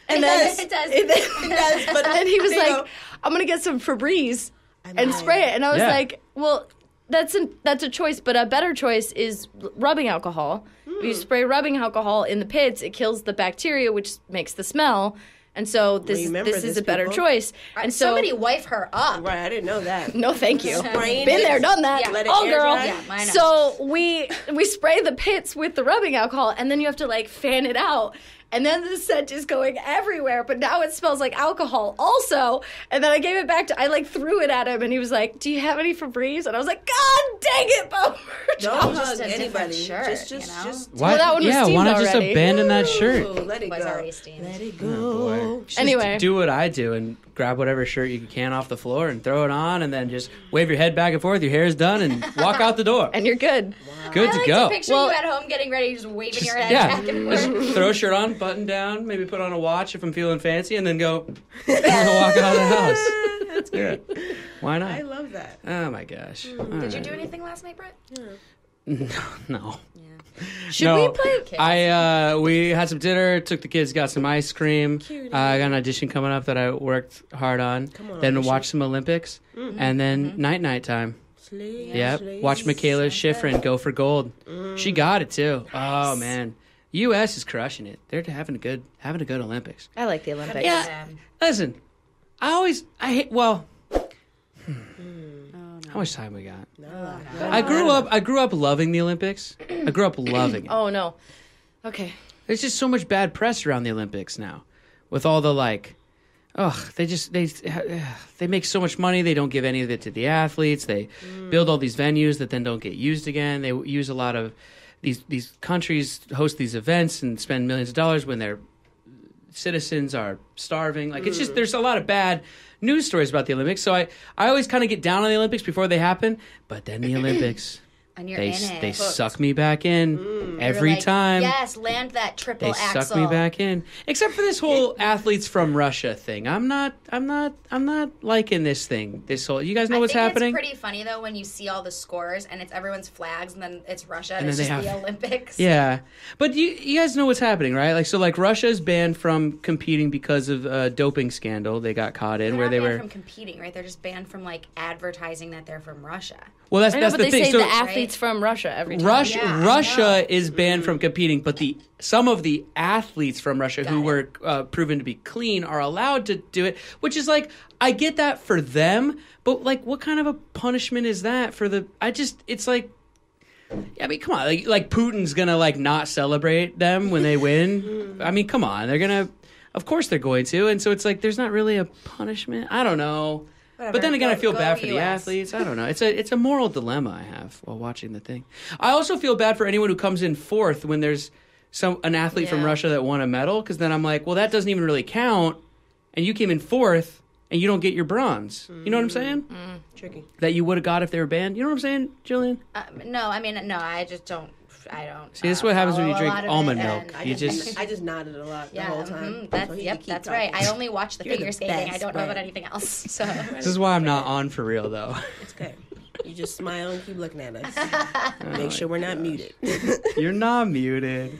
[SPEAKER 3] And then
[SPEAKER 7] It does.
[SPEAKER 6] It does, but
[SPEAKER 3] and then he was
[SPEAKER 6] there you
[SPEAKER 3] like,
[SPEAKER 6] go.
[SPEAKER 3] I'm gonna get some Febreze and
[SPEAKER 6] might.
[SPEAKER 3] spray it. And I was
[SPEAKER 2] Yeah.
[SPEAKER 3] like, well, that's a choice, but a better choice is rubbing alcohol. If you spray rubbing alcohol in the pits, it kills the bacteria, which makes the smell. And so this
[SPEAKER 6] Remember
[SPEAKER 3] is
[SPEAKER 6] this,
[SPEAKER 3] a better
[SPEAKER 6] people.
[SPEAKER 3] choice. And so
[SPEAKER 7] Somebody wipe her up.
[SPEAKER 6] Right, I didn't know that.
[SPEAKER 3] no, thank you.
[SPEAKER 6] Spraying
[SPEAKER 3] Been
[SPEAKER 6] it.
[SPEAKER 3] there, done that.
[SPEAKER 7] Yeah.
[SPEAKER 6] Let it
[SPEAKER 3] Oh,
[SPEAKER 6] air
[SPEAKER 3] girl.
[SPEAKER 6] dry.
[SPEAKER 7] Yeah, mine know.
[SPEAKER 3] So we spray the pits with the rubbing alcohol, and then you have to like fan it out. And then the scent is going everywhere, but now it smells like alcohol also. And then I gave it back I like threw it at him, and he was like, do you have any Febreze? And I was like, God dang it, Bummer.
[SPEAKER 6] Don't
[SPEAKER 7] Just
[SPEAKER 6] hug
[SPEAKER 7] a different
[SPEAKER 6] anybody.
[SPEAKER 7] shirt,
[SPEAKER 6] just,
[SPEAKER 7] you know?
[SPEAKER 6] just.
[SPEAKER 2] Why?
[SPEAKER 3] that one was
[SPEAKER 2] yeah, why
[SPEAKER 3] steamed
[SPEAKER 2] not just
[SPEAKER 3] already.
[SPEAKER 2] abandon that shirt?
[SPEAKER 6] Ooh, let it
[SPEAKER 7] Was
[SPEAKER 6] go.
[SPEAKER 7] already steamed.
[SPEAKER 6] Let it go.
[SPEAKER 2] Boy. Just
[SPEAKER 3] Anyway.
[SPEAKER 2] do what I do and grab whatever shirt you can off the floor and throw it on, and then just wave your head back and forth. Your hair is done, and walk out the door.
[SPEAKER 3] And you're good.
[SPEAKER 2] Good
[SPEAKER 7] I
[SPEAKER 2] to
[SPEAKER 7] like
[SPEAKER 2] go.
[SPEAKER 7] to picture you at home getting ready, just waving your head
[SPEAKER 2] Yeah,
[SPEAKER 7] back and forth.
[SPEAKER 2] just throw a shirt on, button down, maybe put on a watch if I'm feeling fancy, and then go walk out of the house.
[SPEAKER 6] That's great.
[SPEAKER 2] Yeah. Why not?
[SPEAKER 6] I love that.
[SPEAKER 2] Oh my gosh.
[SPEAKER 7] Did you do anything last night, Brett?
[SPEAKER 2] No.
[SPEAKER 3] Should
[SPEAKER 2] No.
[SPEAKER 3] we play?
[SPEAKER 2] We had some dinner, took the kids, got some ice cream. I got an audition coming up that I worked hard on.
[SPEAKER 6] on,
[SPEAKER 2] Then
[SPEAKER 6] audition.
[SPEAKER 2] watch some Olympics, and then night time. Yep. Watch Michaela Schifrin go for gold. She got it too. Oh man, U.S. is crushing it. They're having a good Olympics.
[SPEAKER 3] I like the Olympics.
[SPEAKER 2] Yeah. Listen, I hate. Well, how much time we got? I grew up loving the Olympics. I grew up loving it.
[SPEAKER 3] Oh, no. Okay.
[SPEAKER 2] There's just so much bad press around the Olympics now, with all the like, they make so much money. They don't give any of it to the athletes. They build all these venues that then don't get used again. They use a lot of these countries host these events and spend millions of dollars when their citizens are starving. Like it's just there's a lot of bad news stories about the Olympics. So I always kind of get down on the Olympics before they happen, but then the Olympics.
[SPEAKER 7] And you're
[SPEAKER 2] They
[SPEAKER 7] in it.
[SPEAKER 2] they suck me back in every
[SPEAKER 7] You're like,
[SPEAKER 2] time.
[SPEAKER 7] Yes, land that triple
[SPEAKER 2] They
[SPEAKER 7] axle.
[SPEAKER 2] suck me back in. Except for this whole athletes from Russia thing. I'm not liking this thing. This whole you guys know what's happening?
[SPEAKER 7] It's pretty funny though when you see all the scores and it's everyone's flags and then it's Russia and,
[SPEAKER 2] And
[SPEAKER 7] it's
[SPEAKER 2] then
[SPEAKER 7] just
[SPEAKER 2] they
[SPEAKER 7] the
[SPEAKER 2] have-
[SPEAKER 7] Olympics.
[SPEAKER 2] Yeah. But you guys know what's happening, right? Like Russia is banned from competing because of a doping scandal they got caught in
[SPEAKER 7] They're
[SPEAKER 2] where
[SPEAKER 7] not
[SPEAKER 2] they
[SPEAKER 7] banned
[SPEAKER 2] were
[SPEAKER 7] from competing, right? They're just banned from like advertising that they're from Russia.
[SPEAKER 2] Well, that's
[SPEAKER 3] I know,
[SPEAKER 2] that's
[SPEAKER 3] but
[SPEAKER 2] the
[SPEAKER 3] they
[SPEAKER 2] thing.
[SPEAKER 3] say
[SPEAKER 2] So
[SPEAKER 3] the athletes from Russia every time.
[SPEAKER 2] Russia
[SPEAKER 7] Yeah, I
[SPEAKER 2] Russia
[SPEAKER 7] know.
[SPEAKER 2] is banned from competing, but some of the athletes from Russia who were proven to be clean are allowed to do it, which is like I get that for them, but like what kind of a punishment is that for the it's like I mean, come on, like Putin's gonna like not celebrate them when they win. I mean, come on, they're gonna, of course they're going to, and so it's like there's not really a punishment. I don't know. But then again, I feel bad for the
[SPEAKER 7] US.
[SPEAKER 2] athletes. I don't know. It's a moral dilemma I have while watching the thing. I also feel bad for anyone who comes in fourth when there's an athlete from Russia that won a medal, because then I'm like, well, that doesn't even really count, and you came in fourth and you don't get your bronze. You know what I'm saying?
[SPEAKER 6] Tricky.
[SPEAKER 2] That you would have got if they were banned. You know what I'm saying, Jillian?
[SPEAKER 7] No, I just don't. I don't.
[SPEAKER 2] See, this is what happens when you
[SPEAKER 7] follow a
[SPEAKER 2] drink
[SPEAKER 7] lot of
[SPEAKER 2] almond
[SPEAKER 7] it,
[SPEAKER 2] milk.
[SPEAKER 7] and-
[SPEAKER 2] You just
[SPEAKER 6] I just nodded a lot the whole time.
[SPEAKER 7] That's
[SPEAKER 6] So he could keep
[SPEAKER 7] that's
[SPEAKER 6] talking.
[SPEAKER 7] right. I only watch the
[SPEAKER 6] You're
[SPEAKER 7] figure
[SPEAKER 6] the
[SPEAKER 7] skating. I
[SPEAKER 6] best,
[SPEAKER 7] don't know about
[SPEAKER 6] Brett.
[SPEAKER 7] anything else. So
[SPEAKER 2] this is why I'm not on For Real Though.
[SPEAKER 6] It's okay. You just smile and keep looking at us. Make sure we're not muted.
[SPEAKER 2] You're not muted.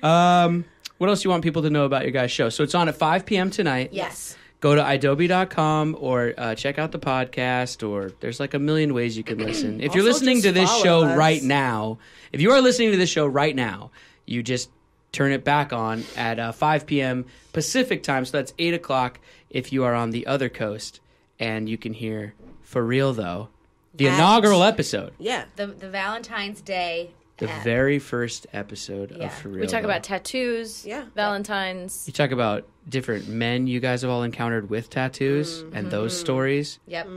[SPEAKER 2] What else do you want people to know about your guys' show? So it's on at 5 p.m. tonight.
[SPEAKER 7] yes.
[SPEAKER 2] Go to idobi.com or check out the podcast, or there's like a million ways you can listen. If you're
[SPEAKER 6] Also,
[SPEAKER 2] listening to
[SPEAKER 6] just
[SPEAKER 2] this
[SPEAKER 6] follow
[SPEAKER 2] show
[SPEAKER 6] us.
[SPEAKER 2] right now, if you are listening to this show right now, you just turn it back on at 5 p.m. Pacific time. So that's 8 o'clock if you are on the other coast, and you can hear For Real Though The inaugural episode.
[SPEAKER 6] Yeah.
[SPEAKER 7] The Valentine's Day.
[SPEAKER 2] The very first episode of For Real
[SPEAKER 3] We talk
[SPEAKER 2] Tho.
[SPEAKER 3] about tattoos, Valentine's.
[SPEAKER 2] You talk about different men you guys have all encountered with tattoos and those stories.
[SPEAKER 7] Yep.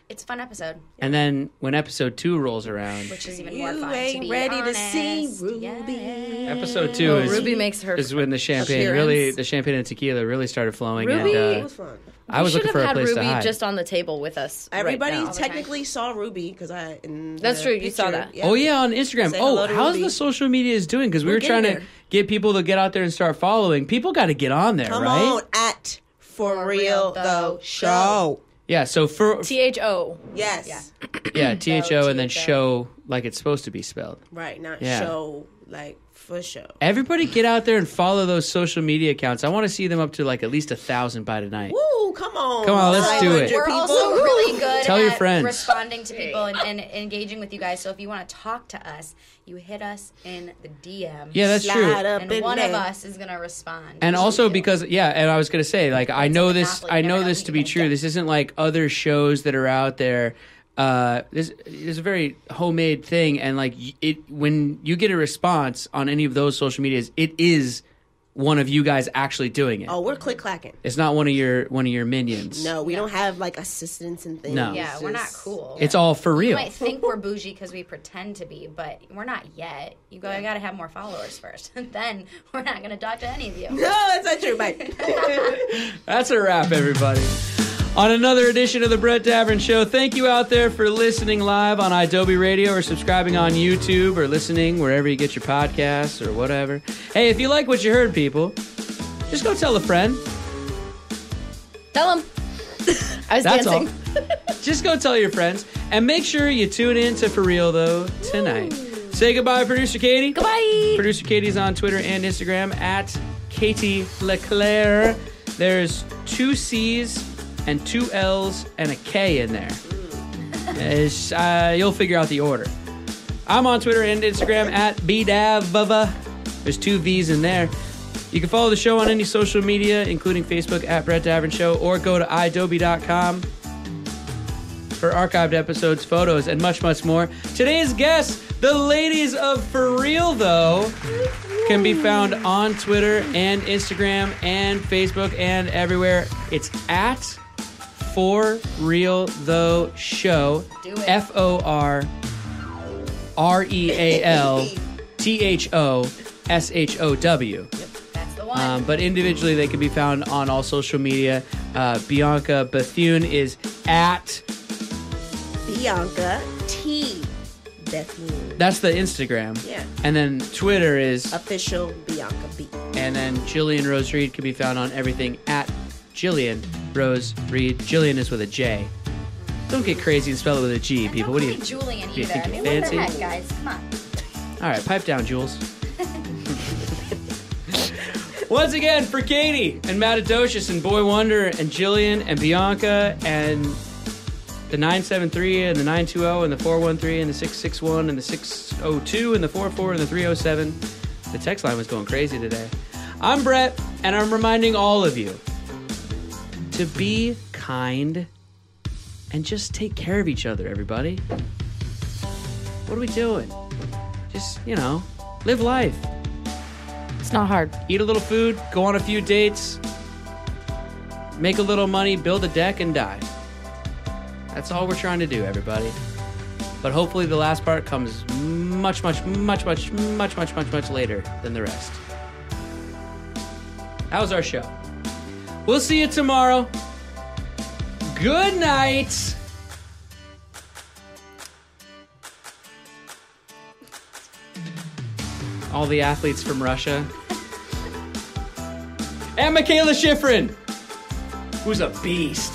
[SPEAKER 7] It's a fun episode.
[SPEAKER 2] And then when episode 2 rolls around,
[SPEAKER 7] Which is even more
[SPEAKER 6] You
[SPEAKER 7] fun,
[SPEAKER 6] ain't
[SPEAKER 7] to be
[SPEAKER 6] ready
[SPEAKER 7] honest.
[SPEAKER 6] to see Ruby.
[SPEAKER 2] episode 2
[SPEAKER 3] Ruby makes her
[SPEAKER 2] is when the champagne
[SPEAKER 3] appearance.
[SPEAKER 2] the champagne and tequila really started flowing.
[SPEAKER 3] Ruby-
[SPEAKER 2] and,
[SPEAKER 6] It was fun.
[SPEAKER 2] I was
[SPEAKER 3] We
[SPEAKER 2] looking
[SPEAKER 3] should
[SPEAKER 2] for
[SPEAKER 3] have
[SPEAKER 2] a
[SPEAKER 3] had
[SPEAKER 2] place
[SPEAKER 3] Ruby
[SPEAKER 2] to hide.
[SPEAKER 3] just on the table with us.
[SPEAKER 6] Everybody
[SPEAKER 3] right now.
[SPEAKER 6] technically saw Ruby because
[SPEAKER 3] That's true, you saw that.
[SPEAKER 2] Oh yeah, on Instagram.
[SPEAKER 6] Say hello to
[SPEAKER 2] how's
[SPEAKER 6] Ruby.
[SPEAKER 2] the social media is doing? Because we
[SPEAKER 6] We're
[SPEAKER 2] were trying
[SPEAKER 6] getting
[SPEAKER 2] to
[SPEAKER 6] there.
[SPEAKER 2] get people to get out there and start following. People got to get on there,
[SPEAKER 6] Come
[SPEAKER 2] right?
[SPEAKER 6] on, at For Real Tho Show.
[SPEAKER 2] Yeah. So for
[SPEAKER 3] THO.
[SPEAKER 6] Yes.
[SPEAKER 2] yeah, THO and then
[SPEAKER 7] THO.
[SPEAKER 2] show like it's supposed to be spelled.
[SPEAKER 6] Right, not
[SPEAKER 2] Yeah.
[SPEAKER 6] show like for show.
[SPEAKER 2] Everybody get out there and follow those social media accounts. I want to see them up to like at least 1,000 by tonight.
[SPEAKER 6] Woo, come on.
[SPEAKER 2] Come on, let's do it.
[SPEAKER 6] 900
[SPEAKER 7] We're
[SPEAKER 6] people.
[SPEAKER 7] also really good
[SPEAKER 2] Tell
[SPEAKER 7] at
[SPEAKER 2] your friends.
[SPEAKER 7] responding to people and engaging with you guys. So if you want to talk to us, you hit us in the DM.
[SPEAKER 2] Yeah, that's
[SPEAKER 6] Slide
[SPEAKER 2] true.
[SPEAKER 6] up
[SPEAKER 7] And
[SPEAKER 6] in
[SPEAKER 7] one of
[SPEAKER 6] there.
[SPEAKER 7] us is going to respond.
[SPEAKER 2] And also because and I was gonna say like I know this
[SPEAKER 7] monopoly. You never know
[SPEAKER 2] this
[SPEAKER 7] who
[SPEAKER 2] to
[SPEAKER 7] you're
[SPEAKER 2] be
[SPEAKER 7] gonna
[SPEAKER 2] true.
[SPEAKER 7] get.
[SPEAKER 2] This isn't like other shows that are out there. This is a very homemade thing, and like when you get a response on any of those social medias, it is one of you guys actually doing it.
[SPEAKER 6] Oh, we're click clacking.
[SPEAKER 2] It's not one of your minions.
[SPEAKER 6] No, we don't have like assistants and things.
[SPEAKER 2] No.
[SPEAKER 7] yeah,
[SPEAKER 6] It's
[SPEAKER 7] we're not
[SPEAKER 6] just-
[SPEAKER 7] cool.
[SPEAKER 2] It's all for
[SPEAKER 7] You
[SPEAKER 2] real.
[SPEAKER 7] might think we're bougie because we pretend to be, but we're not yet. You got to have more followers first. And then we're not going to talk to any of you.
[SPEAKER 6] No, that's not true, Mike.
[SPEAKER 2] That's a wrap, everybody. On another edition of the Brett Davern Show, thank you out there for listening live on Adobe Radio or subscribing on YouTube or listening wherever you get your podcasts or whatever. Hey, if you like what you heard, people, just go tell a friend.
[SPEAKER 3] Tell them. I was
[SPEAKER 2] That's
[SPEAKER 3] dancing.
[SPEAKER 2] all. Just go tell your friends. And make sure you tune in to For Real Tho tonight. Say goodbye, Producer Katie.
[SPEAKER 3] Goodbye.
[SPEAKER 2] Producer Katie's on Twitter and Instagram at Katie Leclerc. There's 2 C's and 2 L's and a K in there. You'll figure out the order. I'm on Twitter and Instagram at BDAVBubba. There's 2 V's in there. You can follow the show on any social media, including Facebook at Brett Davern Show, or go to idobi.com for archived episodes, photos, and much, much more. Today's guests, the ladies of For Real Tho, can be found on Twitter and Instagram and Facebook and everywhere. It's at For Real Tho Show.
[SPEAKER 7] Do it.
[SPEAKER 2] FORREALTHOSHOW.
[SPEAKER 7] That's the one.
[SPEAKER 2] But individually, they can be found on all social media. Bianca Bethune is at.
[SPEAKER 6] Bianca T. Bethune.
[SPEAKER 2] That's the Instagram.
[SPEAKER 6] Yeah.
[SPEAKER 2] And then Twitter is.
[SPEAKER 6] Official Bianca B.
[SPEAKER 2] And then Jillian Rose Reed can be found on everything at Jillian Rose Reed. Jillian is with a J. Don't get crazy and spell it with a G,
[SPEAKER 7] And
[SPEAKER 2] people.
[SPEAKER 7] don't
[SPEAKER 2] What do
[SPEAKER 7] call
[SPEAKER 2] you?
[SPEAKER 7] me Julian
[SPEAKER 2] do you
[SPEAKER 7] either.
[SPEAKER 2] think
[SPEAKER 7] I
[SPEAKER 2] you're
[SPEAKER 7] mean, what
[SPEAKER 2] fancy?
[SPEAKER 7] the heck, guys? Come on.
[SPEAKER 2] All right, pipe down, Jules. Once again, for Katie and Matadocious and Boy Wonder and Jillian and Bianca and the 973 and the 920 and the 413 and the 661 and the 602 and the 44 and the 307. The text line was going crazy today. I'm Brett, and I'm reminding all of you to be kind and just take care of each other, everybody. What are we doing? Just, live life.
[SPEAKER 3] It's not hard.
[SPEAKER 2] Eat a little food, go on a few dates, make a little money, build a deck, and die. That's all we're trying to do, everybody. But hopefully the last part comes much, much, much, much, much, much, much, much later than the rest. That was our show. We'll see you tomorrow. Good night. All the athletes from Russia. And Michaela Schifrin, who's a beast.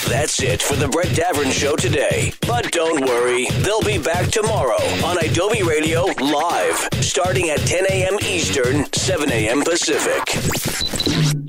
[SPEAKER 5] That's it for the Brett Davern Show today. But don't worry, they'll be back tomorrow on Adobe Radio Live, starting at 10 a.m. Eastern, 7 a.m. Pacific.